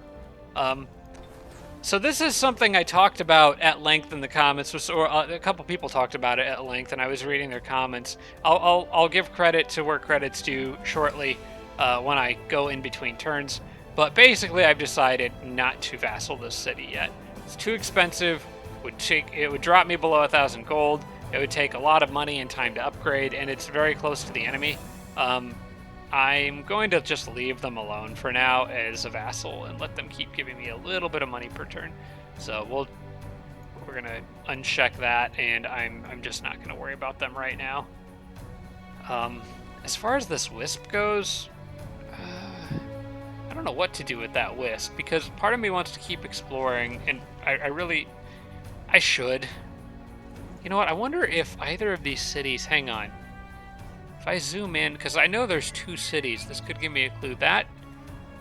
So this is something I talked about at length in the comments, or a couple people talked about it at length, and I was reading their comments. I'll give credit to where credit's due shortly when I go in between turns. But basically, I've decided not to vassal this city yet. It's too expensive. It would drop me below 1,000 gold. It would take a lot of money and time to upgrade, and it's very close to the enemy. I'm going to just leave them alone for now as a vassal and let them keep giving me a little bit of money per turn. So we're gonna uncheck that, and I'm just not gonna worry about them right now. As far as this wisp goes, I don't know what to do with that wisp, because part of me wants to keep exploring, and I should. You know what? I wonder if either of these cities. Hang on. If I zoom in, because I know there's 2 cities, this could give me a clue. That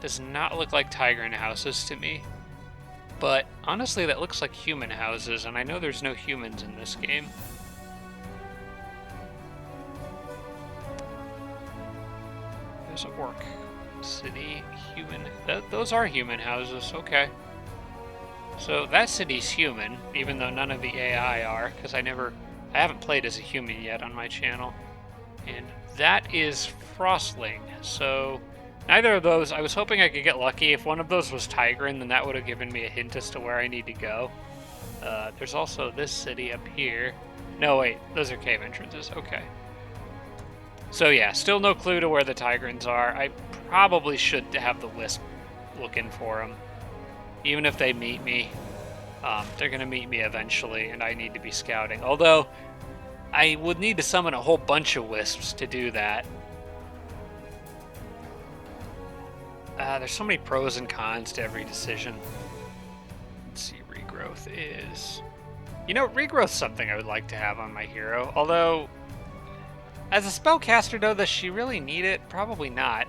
does not look like Tigran houses to me. But honestly, that looks like human houses, and I know there's no humans in this game. There's an orc city, human. Those are human houses, okay. So that city's human, even though none of the AI are, because I haven't played as a human yet on my channel. And that is Frostling. So neither of those, I was hoping I could get lucky. If one of those was Tigran, then that would have given me a hint as to where I need to go. There's also this city up here. No, wait, those are cave entrances. Okay. So yeah, still no clue to where the Tigrans are. I probably should have the Wisp looking for them. Even if they meet me, they're going to meet me eventually, and I need to be scouting. Although, I would need to summon a whole bunch of Wisps to do that. There's so many pros and cons to every decision. Let's see, regrowth is... You know, regrowth's something I would like to have on my hero. Although, as a spellcaster, though, does she really need it? Probably not.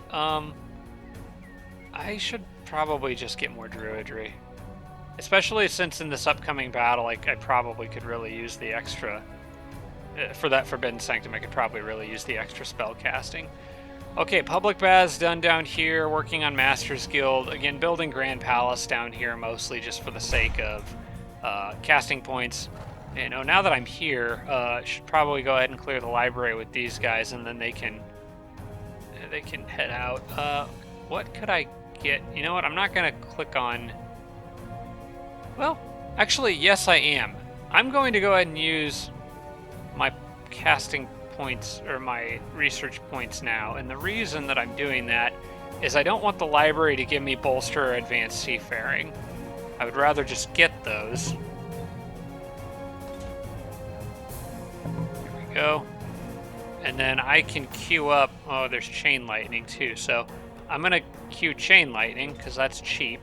I should probably just get more druidry. Especially since in this upcoming battle, I probably could really use the extra... for that Forbidden Sanctum, I could probably really use the extra spell casting. Okay, Public Baths done down here, working on Master's Guild. Again, building Grand Palace down here, mostly just for the sake of casting points. And now that I'm here, should probably go ahead and clear the library with these guys, and then they can head out. What could I get? You know what? I'm not going to click on... Well, actually, yes, I am. I'm going to go ahead and use my casting points, or my research points now. And the reason that I'm doing that is I don't want the library to give me bolster or advanced seafaring. I would rather just get those. Here we go. And then I can queue up... Oh, there's Chain Lightning too. So I'm going to queue Chain Lightning because that's cheap.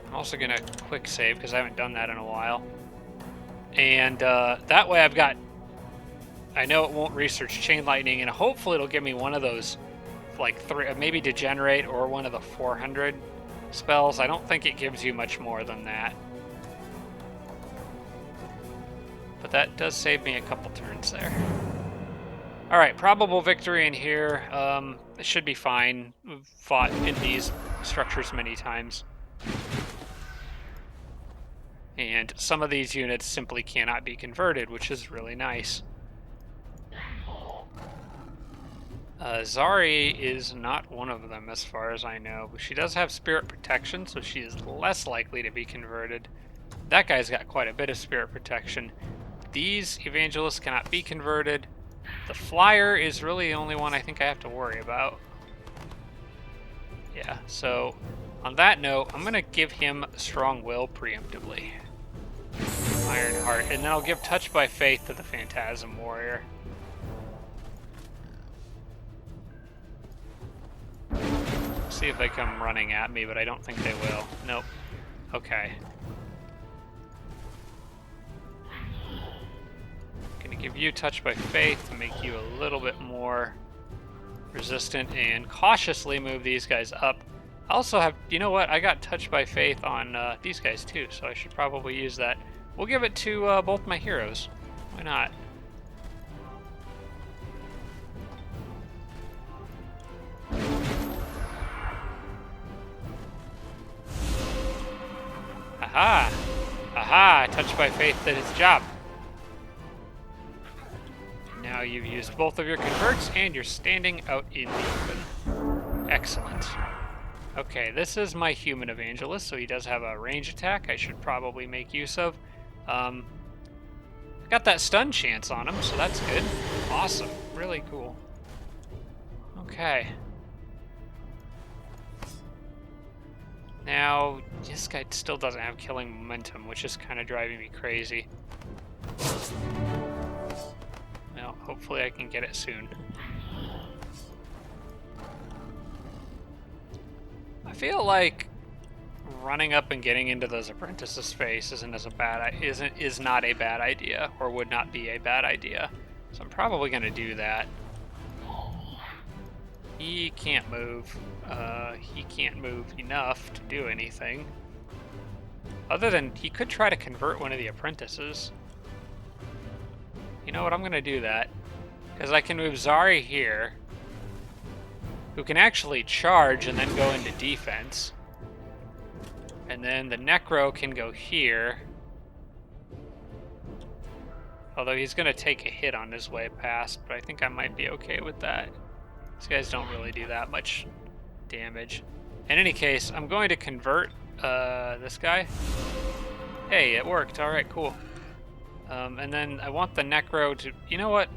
I'm also going to quick save because I haven't done that in a while. And that way I've got... I know it won't research Chain Lightning, and hopefully it'll give me one of those, like, maybe Degenerate or one of the 400 spells. I don't think it gives you much more than that. But that does save me a couple turns there. Alright, probable victory in here. It should be fine. We've fought in these structures many times. And some of these units simply cannot be converted, which is really nice. Zari is not one of them as far as I know, but she does have Spirit Protection, so she is less likely to be converted. That guy's got quite a bit of Spirit Protection. These evangelists cannot be converted. The flyer is really the only one I think I have to worry about. Yeah, so on that note, I'm going to give him Strong Will preemptively. Iron Heart, and then I'll give Touch by Faith to the Phantasm Warrior. See if they come running at me, but I don't think they will. Nope. Okay. Gonna give you Touch by Faith to make you a little bit more resistant and cautiously move these guys up. I also have, you know what? I got Touch by Faith on these guys too, so I should probably use that. We'll give it to both my heroes. Why not? Aha! Aha! Touch by Faith did its job. Now you've used both of your converts and you're standing out in the open. Excellent. Okay, this is my human evangelist, so he does have a range attack I should probably make use of. Got that stun chance on him, so that's good. Awesome. Really cool. Okay. Now, this guy still doesn't have killing momentum, which is kind of driving me crazy. Well, hopefully I can get it soon. I feel like running up and getting into those apprentices' face is not a bad idea, or would not be a bad idea. So I'm probably going to do that. He can't move. He can't move enough to do anything. Other than he could try to convert one of the apprentices. You know what? I'm going to do that. Because I can move Zari here, who can actually charge and then go into defense. And then the Necro can go here. Although he's going to take a hit on his way past, but I think I might be okay with that. These guys don't really do that much damage. In any case, I'm going to convert this guy. Hey, it worked. Alright, cool. And then I want the Necro to... You know what?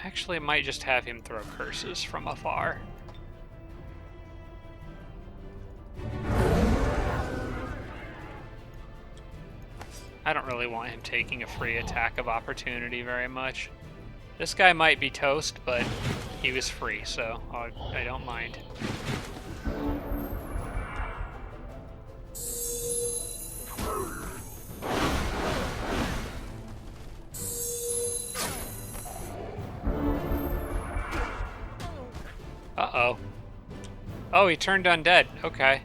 Actually, I might just have him throw curses from afar. I don't really want him taking a free attack of opportunity very much. This guy might be toast, but he was free, so I don't mind. Uh-oh. Oh, he turned undead. Okay.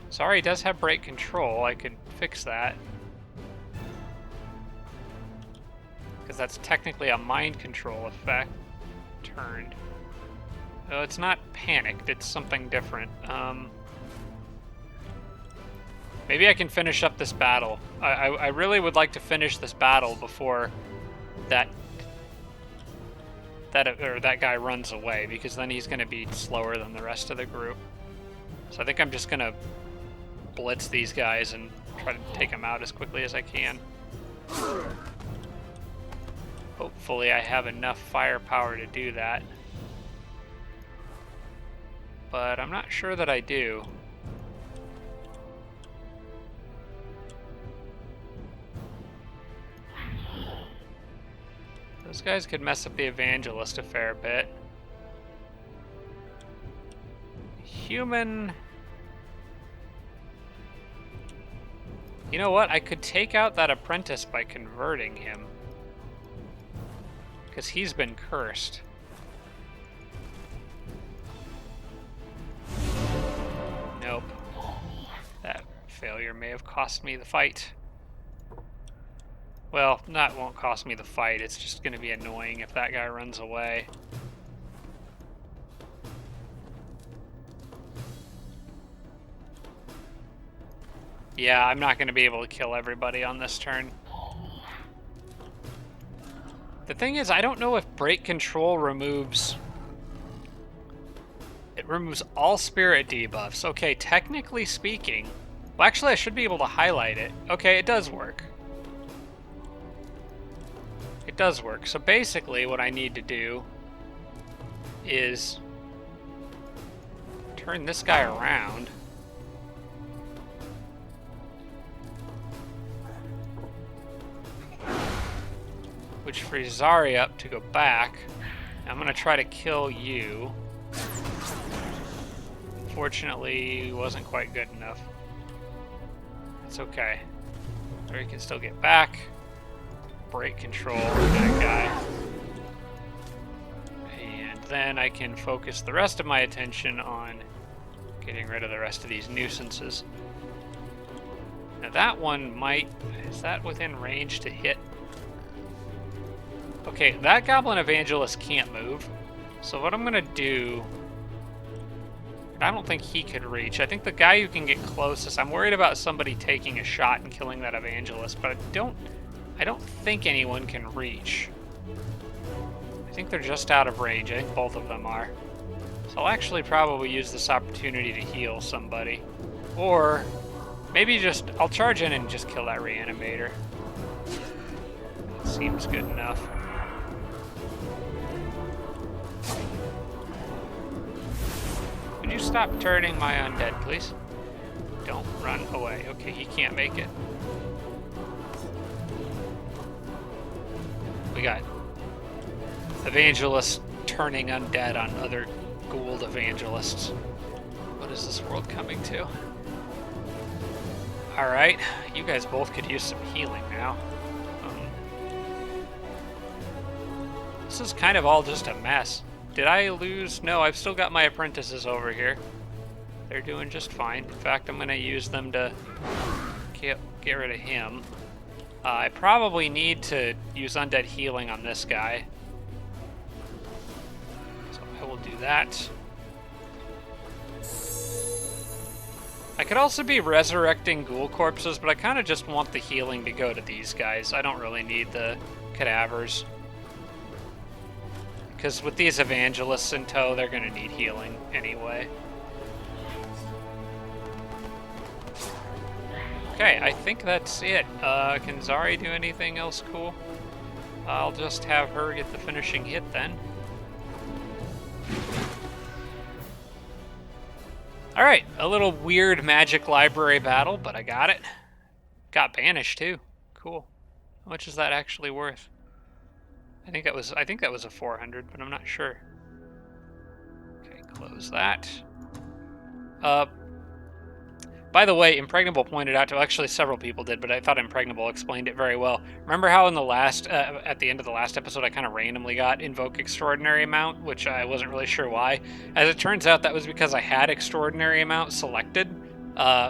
Sorry, he does have break control. I could fix that. Because that's technically a mind control effect turned. Oh, it's not panicked. It's something different. Maybe I can finish up this battle. I really would like to finish this battle before that guy runs away, because then he's going to be slower than the rest of the group. So I think I'm just going to blitz these guys and try to take them out as quickly as I can. Hopefully I have enough firepower to do that. But I'm not sure that I do. Those guys could mess up the Evangelist a fair bit. Human... You know what? I could take out that apprentice by converting him. Because he's been cursed. Nope. That failure may have cost me the fight. Well, that won't cost me the fight. It's just going to be annoying if that guy runs away. Yeah, I'm not going to be able to kill everybody on this turn. The thing is, I don't know if break control removes... It removes all spirit debuffs. Okay, technically speaking, Well, actually, I should be able to highlight it. Okay, it does work. It does work. So basically, what I need to do is turn this guy around. Which frees Zari up to go back. I'm gonna try to kill you. Fortunately, wasn't quite good enough. It's okay. Or he can still get back. Break control of that guy. And then I can focus the rest of my attention on getting rid of the rest of these nuisances. Now that one might... Is that within range to hit? Okay, that Goblin Evangelist can't move. So what I'm going to do... I don't think he could reach. I think the guy who can get closest... I'm worried about somebody taking a shot and killing that Evangelist, but I don't think anyone can reach. I think they're just out of range. I think both of them are. So I'll actually probably use this opportunity to heal somebody. Or maybe just... I'll charge in and just kill that Reanimator. Seems good enough. Would you stop turning my undead, please? Don't run away. Okay, he can't make it. We got Evangelists turning undead on other Gould Evangelists. What is this world coming to? Alright, you guys both could use some healing now. This is kind of all just a mess. Did I lose? No, I've still got my apprentices over here. They're doing just fine. In fact, I'm going to use them to get rid of him. I probably need to use undead healing on this guy. So I will do that. I could also be resurrecting ghoul corpses, but I kind of just want the healing to go to these guys. I don't really need the cadavers. Because with these evangelists in tow, they're going to need healing anyway. Okay, I think that's it. Can Zari do anything else cool? I'll just have her get the finishing hit then. Alright, a little weird magic library battle, but I got it. Got banished too. Cool. How much is that actually worth? I think that was a 400, but I'm not sure. Okay, close that. By the way, Impregnable pointed out to, actually several people did, but I thought Impregnable explained it very well. Remember how in the last, at the end of the last episode, I kind of randomly got Invoke Extraordinary Amount, which I wasn't really sure why. As it turns out, that was because I had Extraordinary Amount selected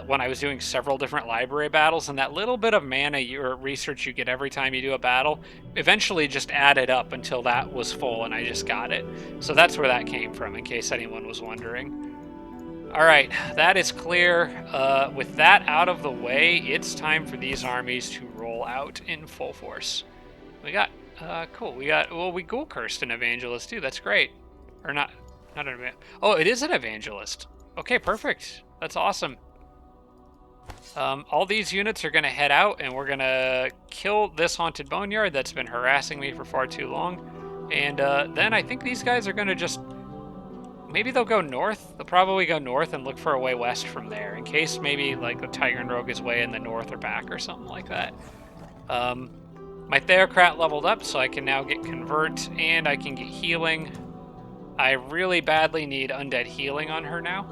when I was doing several different library battles, and that little bit of mana or research you get every time you do a battle eventually just added up until that was full, and I just got it. So that's where that came from, in case anyone was wondering. Alright, that is clear. With that out of the way, it's time for these armies to roll out in full force. We got, cool, we Ghoul Cursed an Evangelist too, that's great. Or not an Evangelist. Oh, it is an Evangelist. Okay, perfect. That's awesome. All these units are going to head out, and we're going to kill this Haunted Boneyard that's been harassing me for far too long. And then I think these guys are going to just... Maybe they'll go north. They'll probably go north and look for a way west from there, in case maybe like the Tiger and Rogue is way in the north or back or something like that. My Theocrat leveled up, so I can now get Convert, and I can get healing. I really badly need undead healing on her now.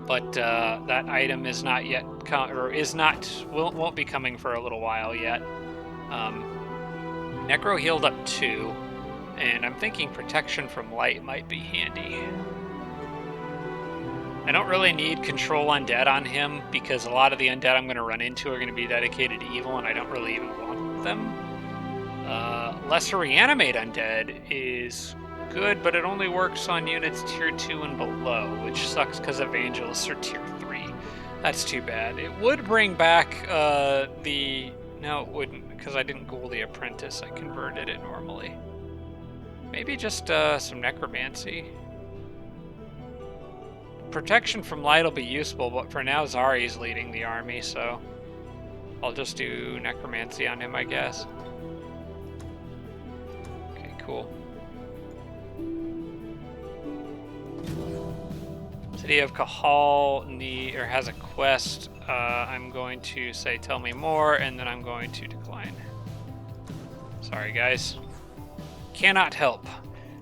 But that item is not yet won't be coming for a little while yet. Necro healed up 2, and I'm thinking Protection from Light might be handy. I don't really need Control Undead on him, because a lot of the undead I'm going to run into are going to be dedicated to evil, and I don't really even want them. Lesser Reanimate Undead is good, but it only works on units tier 2 and below, which sucks because Evangelists are tier 3. That's too bad. It would bring back no, it wouldn't, because I didn't ghoul the Apprentice. I converted it normally. Maybe just some Necromancy. protection from light will be useful, but for now Zari's leading the army, so I'll just do necromancy on him, I guess. Okay, cool. City of Kahal has a quest. I'm going to say tell me more, and then I'm going to decline. Sorry, guys. Cannot help.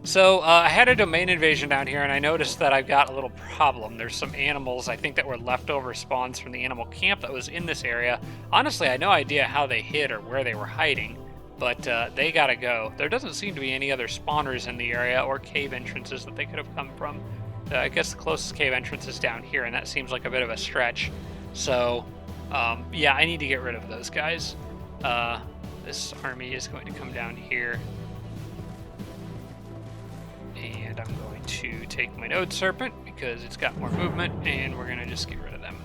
So I had a domain invasion down here, and I noticed that I've got a little problem. There's some animals, I think, that were leftover spawns from the animal camp that was in this area. Honestly, I had no idea how they hid or where they were hiding, but they gotta go. There doesn't seem to be any other spawners in the area or cave entrances that they could have come from. I guess the closest cave entrance is down here, and that seems like a bit of a stretch. So, yeah, I need to get rid of those guys. This army is going to come down here. And I'm going to take my Node Serpent because it's got more movement, and we're going to just get rid of them.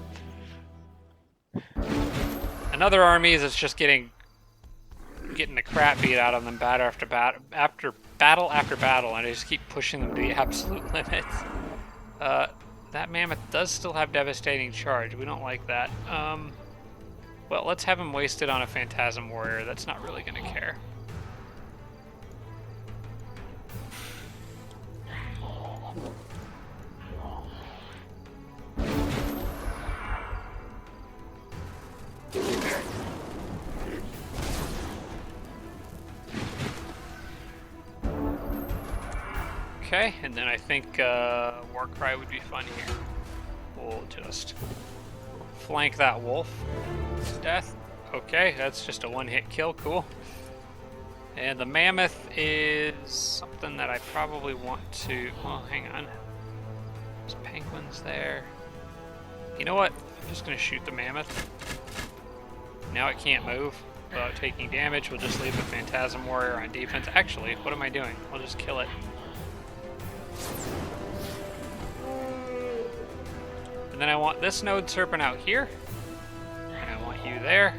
Another army that's just getting the crap beat out of them battle after battle, and I just keep pushing them to the absolute limits. That mammoth does still have devastating charge. We don't like that. Well, let's have him wasted on a Phantasm Warrior. That's not really going to care. Okay, and then I think Warcry would be fun here. We'll just flank that wolf to death. Okay, that's just a one-hit kill, cool. And the mammoth is something that I probably want to... Well, hang on. There's penguins there. You know what? I'm just going to shoot the mammoth. Now it can't move without taking damage. We'll just leave the Phantasm Warrior on defense. Actually, what am I doing? I'll just kill it. And then I want this Node Serpent out here. And I want you there.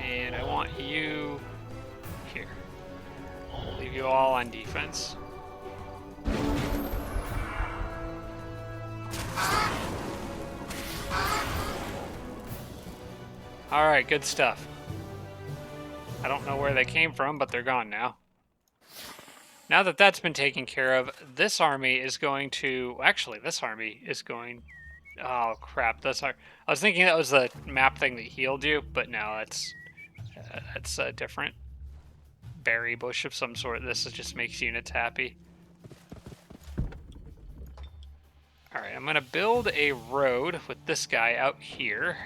And I want you here. I'll leave you all on defense. Alright, good stuff. I don't know where they came from, but they're gone now. Now that that's been taken care of, this army is going to... Actually, this army is going... Oh, crap. I was thinking that was the map thing that healed you, but no, that's a different berry bush of some sort. This just makes units happy. Alright, I'm going to build a road with this guy out here,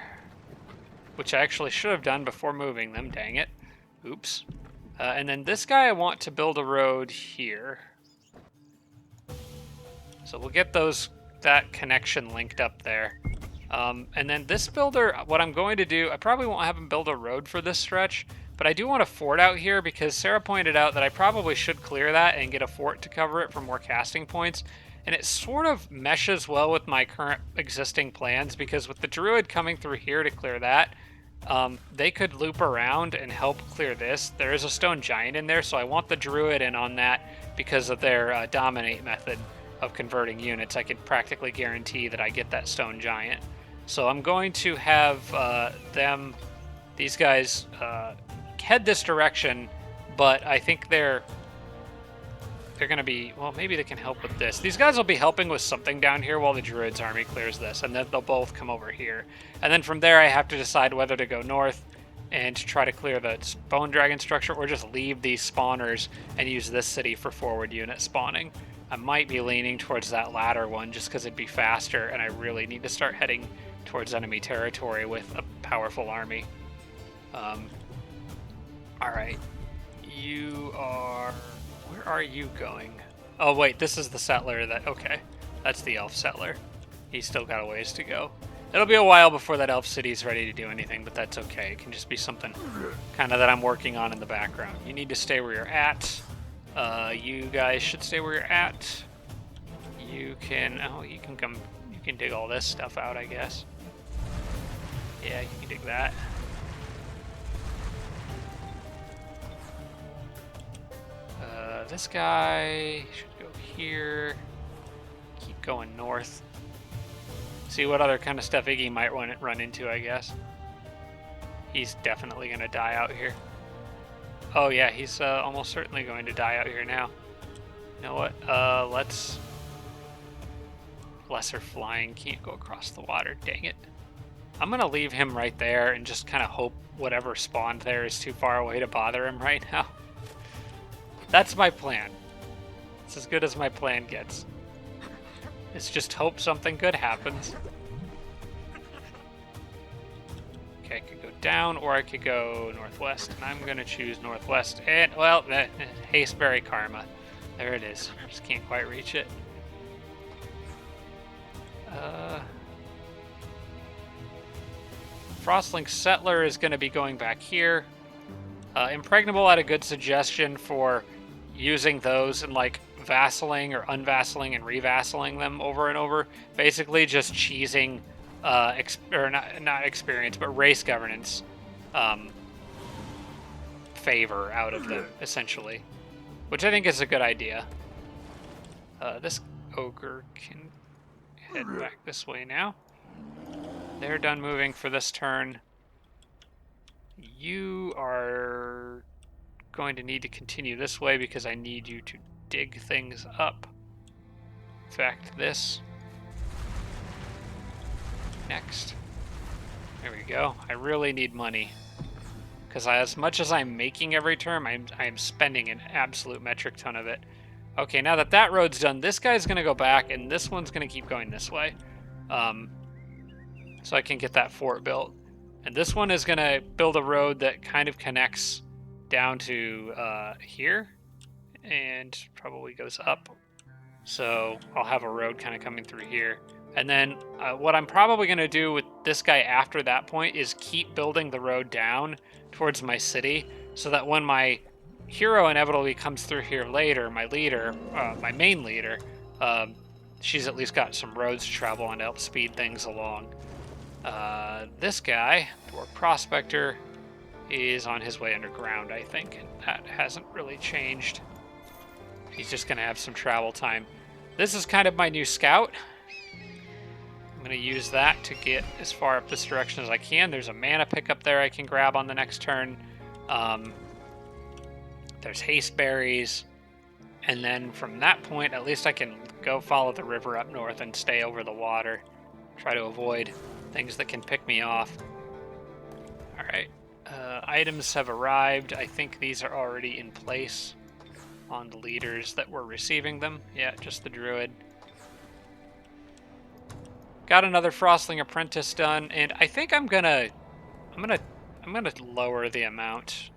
which I actually should have done before moving them, dang it. Oops. And then this guy I want to build a road here. So we'll get that connection linked up there. And then this builder, what I'm going to do, I probably won't have him build a road for this stretch, but I do want a fort out here because Sarah pointed out that I probably should clear that and get a fort to cover it for more casting points. And it sort of meshes well with my current existing plans because with the druid coming through here to clear that, they could loop around and help clear this. There is a stone giant in there, so I want the druid in on that because of their dominate method of converting units. I can practically guarantee that I get that stone giant. So I'm going to have these guys head this direction, but I think they're going to be, well, maybe they can help with this. These guys will be helping with something down here while the druid's army clears this, and then they'll both come over here. And then from there I have to decide whether to go north and try to clear the bone dragon structure or just leave these spawners and use this city for forward unit spawning. I might be leaning towards that latter one just because it'd be faster, and I really need to start heading towards enemy territory with a powerful army. Alright, you are... Where are you going? Oh wait, this is the settler that... Okay, that's the elf settler. He's still got a ways to go. It'll be a while before that elf city's ready to do anything, but that's okay. It can just be something kind of that I'm working on in the background. You need to stay where you're at. You guys should stay where you're at. You can... Oh, you can come... You can dig all this stuff out, I guess. Yeah, you can dig that. This guy should go here. Keep going north. See what other kind of stuff Iggy might run into, I guess. He's definitely going to die out here. Oh yeah, he's almost certainly going to die out here now. You know what? Let's... Lesser flying can't go across the water. Dang it. I'm going to leave him right there and just kind of hope whatever spawned there is too far away to bother him right now. That's my plan. It's as good as my plan gets. It's just hope something good happens. Okay, I could go down or I could go northwest. And I'm going to choose northwest. And, well, Hasteberry Karma. There it is. Just can't quite reach it. Frostlink Settler is going to be going back here. Impregnable had a good suggestion for using those and like vassaling or unvassaling and revassaling them over and over. Basically just cheesing, or not experience, but race governance favor out of them, essentially. Which I think is a good idea. This ogre can head back this way now. They're done moving for this turn. You are going to need to continue this way because I need you to dig things up. In fact, this. Next. There we go. I really need money. Because as much as I'm making every turn, I'm spending an absolute metric ton of it. Okay, now that that road's done, this guy's going to go back, and this one's going to keep going this way. So I can get that fort built. And this one is going to build a road that kind of connects down to here and probably goes up. So I'll have a road kind of coming through here. And then what I'm probably going to do with this guy after that point is keep building the road down towards my city so that when my hero inevitably comes through here later, my leader, my main leader, she's at least got some roads to travel on to help speed things along. This guy, Dwarf Prospector, is on his way underground, I think, and that hasn't really changed. He's just going to have some travel time. This is kind of my new scout. I'm going to use that to get as far up this direction as I can. There's a mana pickup there I can grab on the next turn. There's haste berries. And then from that point, at least I can go follow the river up north and stay over the water. Try to avoid things that can pick me off. Alright. Items have arrived. I think these are already in place on the leaders that were receiving them. Yeah, just the druid. Got another Frostling Apprentice done, and I think I'm gonna lower the amount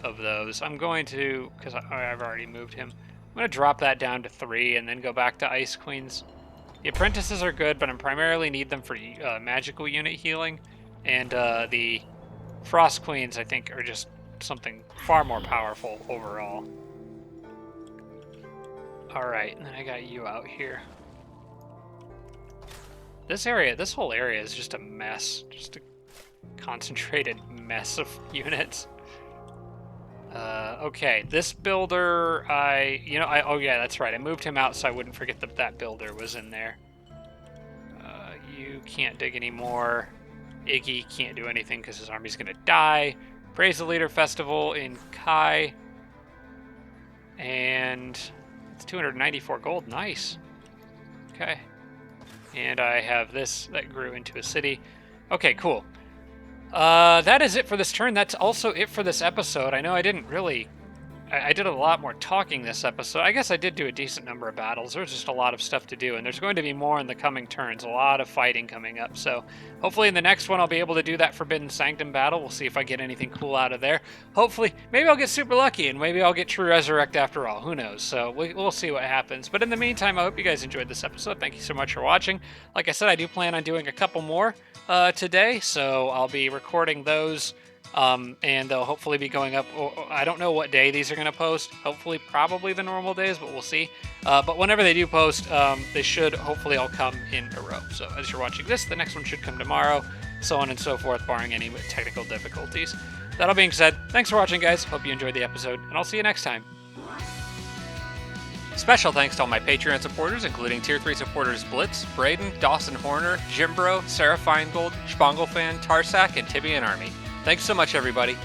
of those. I'm going to, because I've already moved him. I'm gonna drop that down to 3 and then go back to Ice Queens. The apprentices are good, but I primarily need them for magical unit healing, and the Frost Queens I think are just something far more powerful overall. Alright, and then I got you out here. This whole area is just a mess. Just a concentrated mess of units. Okay, this builder, oh yeah, that's right. I moved him out so I wouldn't forget that that builder was in there. You can't dig anymore. Iggy can't do anything because his army's gonna die. Praise the Leader Festival in Kai. And it's 294 gold, nice. Okay. And I have this that grew into a city. Okay, cool. That is it for this turn. That's also it for this episode. I know I didn't really... I did a lot more talking this episode. I guess I did do a decent number of battles. There's just a lot of stuff to do, and there's going to be more in the coming turns. A lot of fighting coming up. So hopefully in the next one I'll be able to do that Forbidden Sanctum battle. We'll see if I get anything cool out of there. Hopefully, maybe I'll get super lucky, and maybe I'll get True Resurrect after all. Who knows? So we'll see what happens. But in the meantime, I hope you guys enjoyed this episode. Thank you so much for watching. Like I said, I do plan on doing a couple more today, so I'll be recording those. And they'll hopefully be going up. I don't know what day these are going to post. Hopefully, probably the normal days, but we'll see. But whenever they do post, they should hopefully all come in a row. So as you're watching this, the next one should come tomorrow, so on and so forth, barring any technical difficulties. That all being said, thanks for watching, guys. Hope you enjoyed the episode, and I'll see you next time. Special thanks to all my Patreon supporters, including Tier 3 supporters Blitz, Braden, Dawson Horner, Jimbro, Sarah Feingold, Spanglefan, Tarsak, and Tibby and Army. Thanks so much, everybody.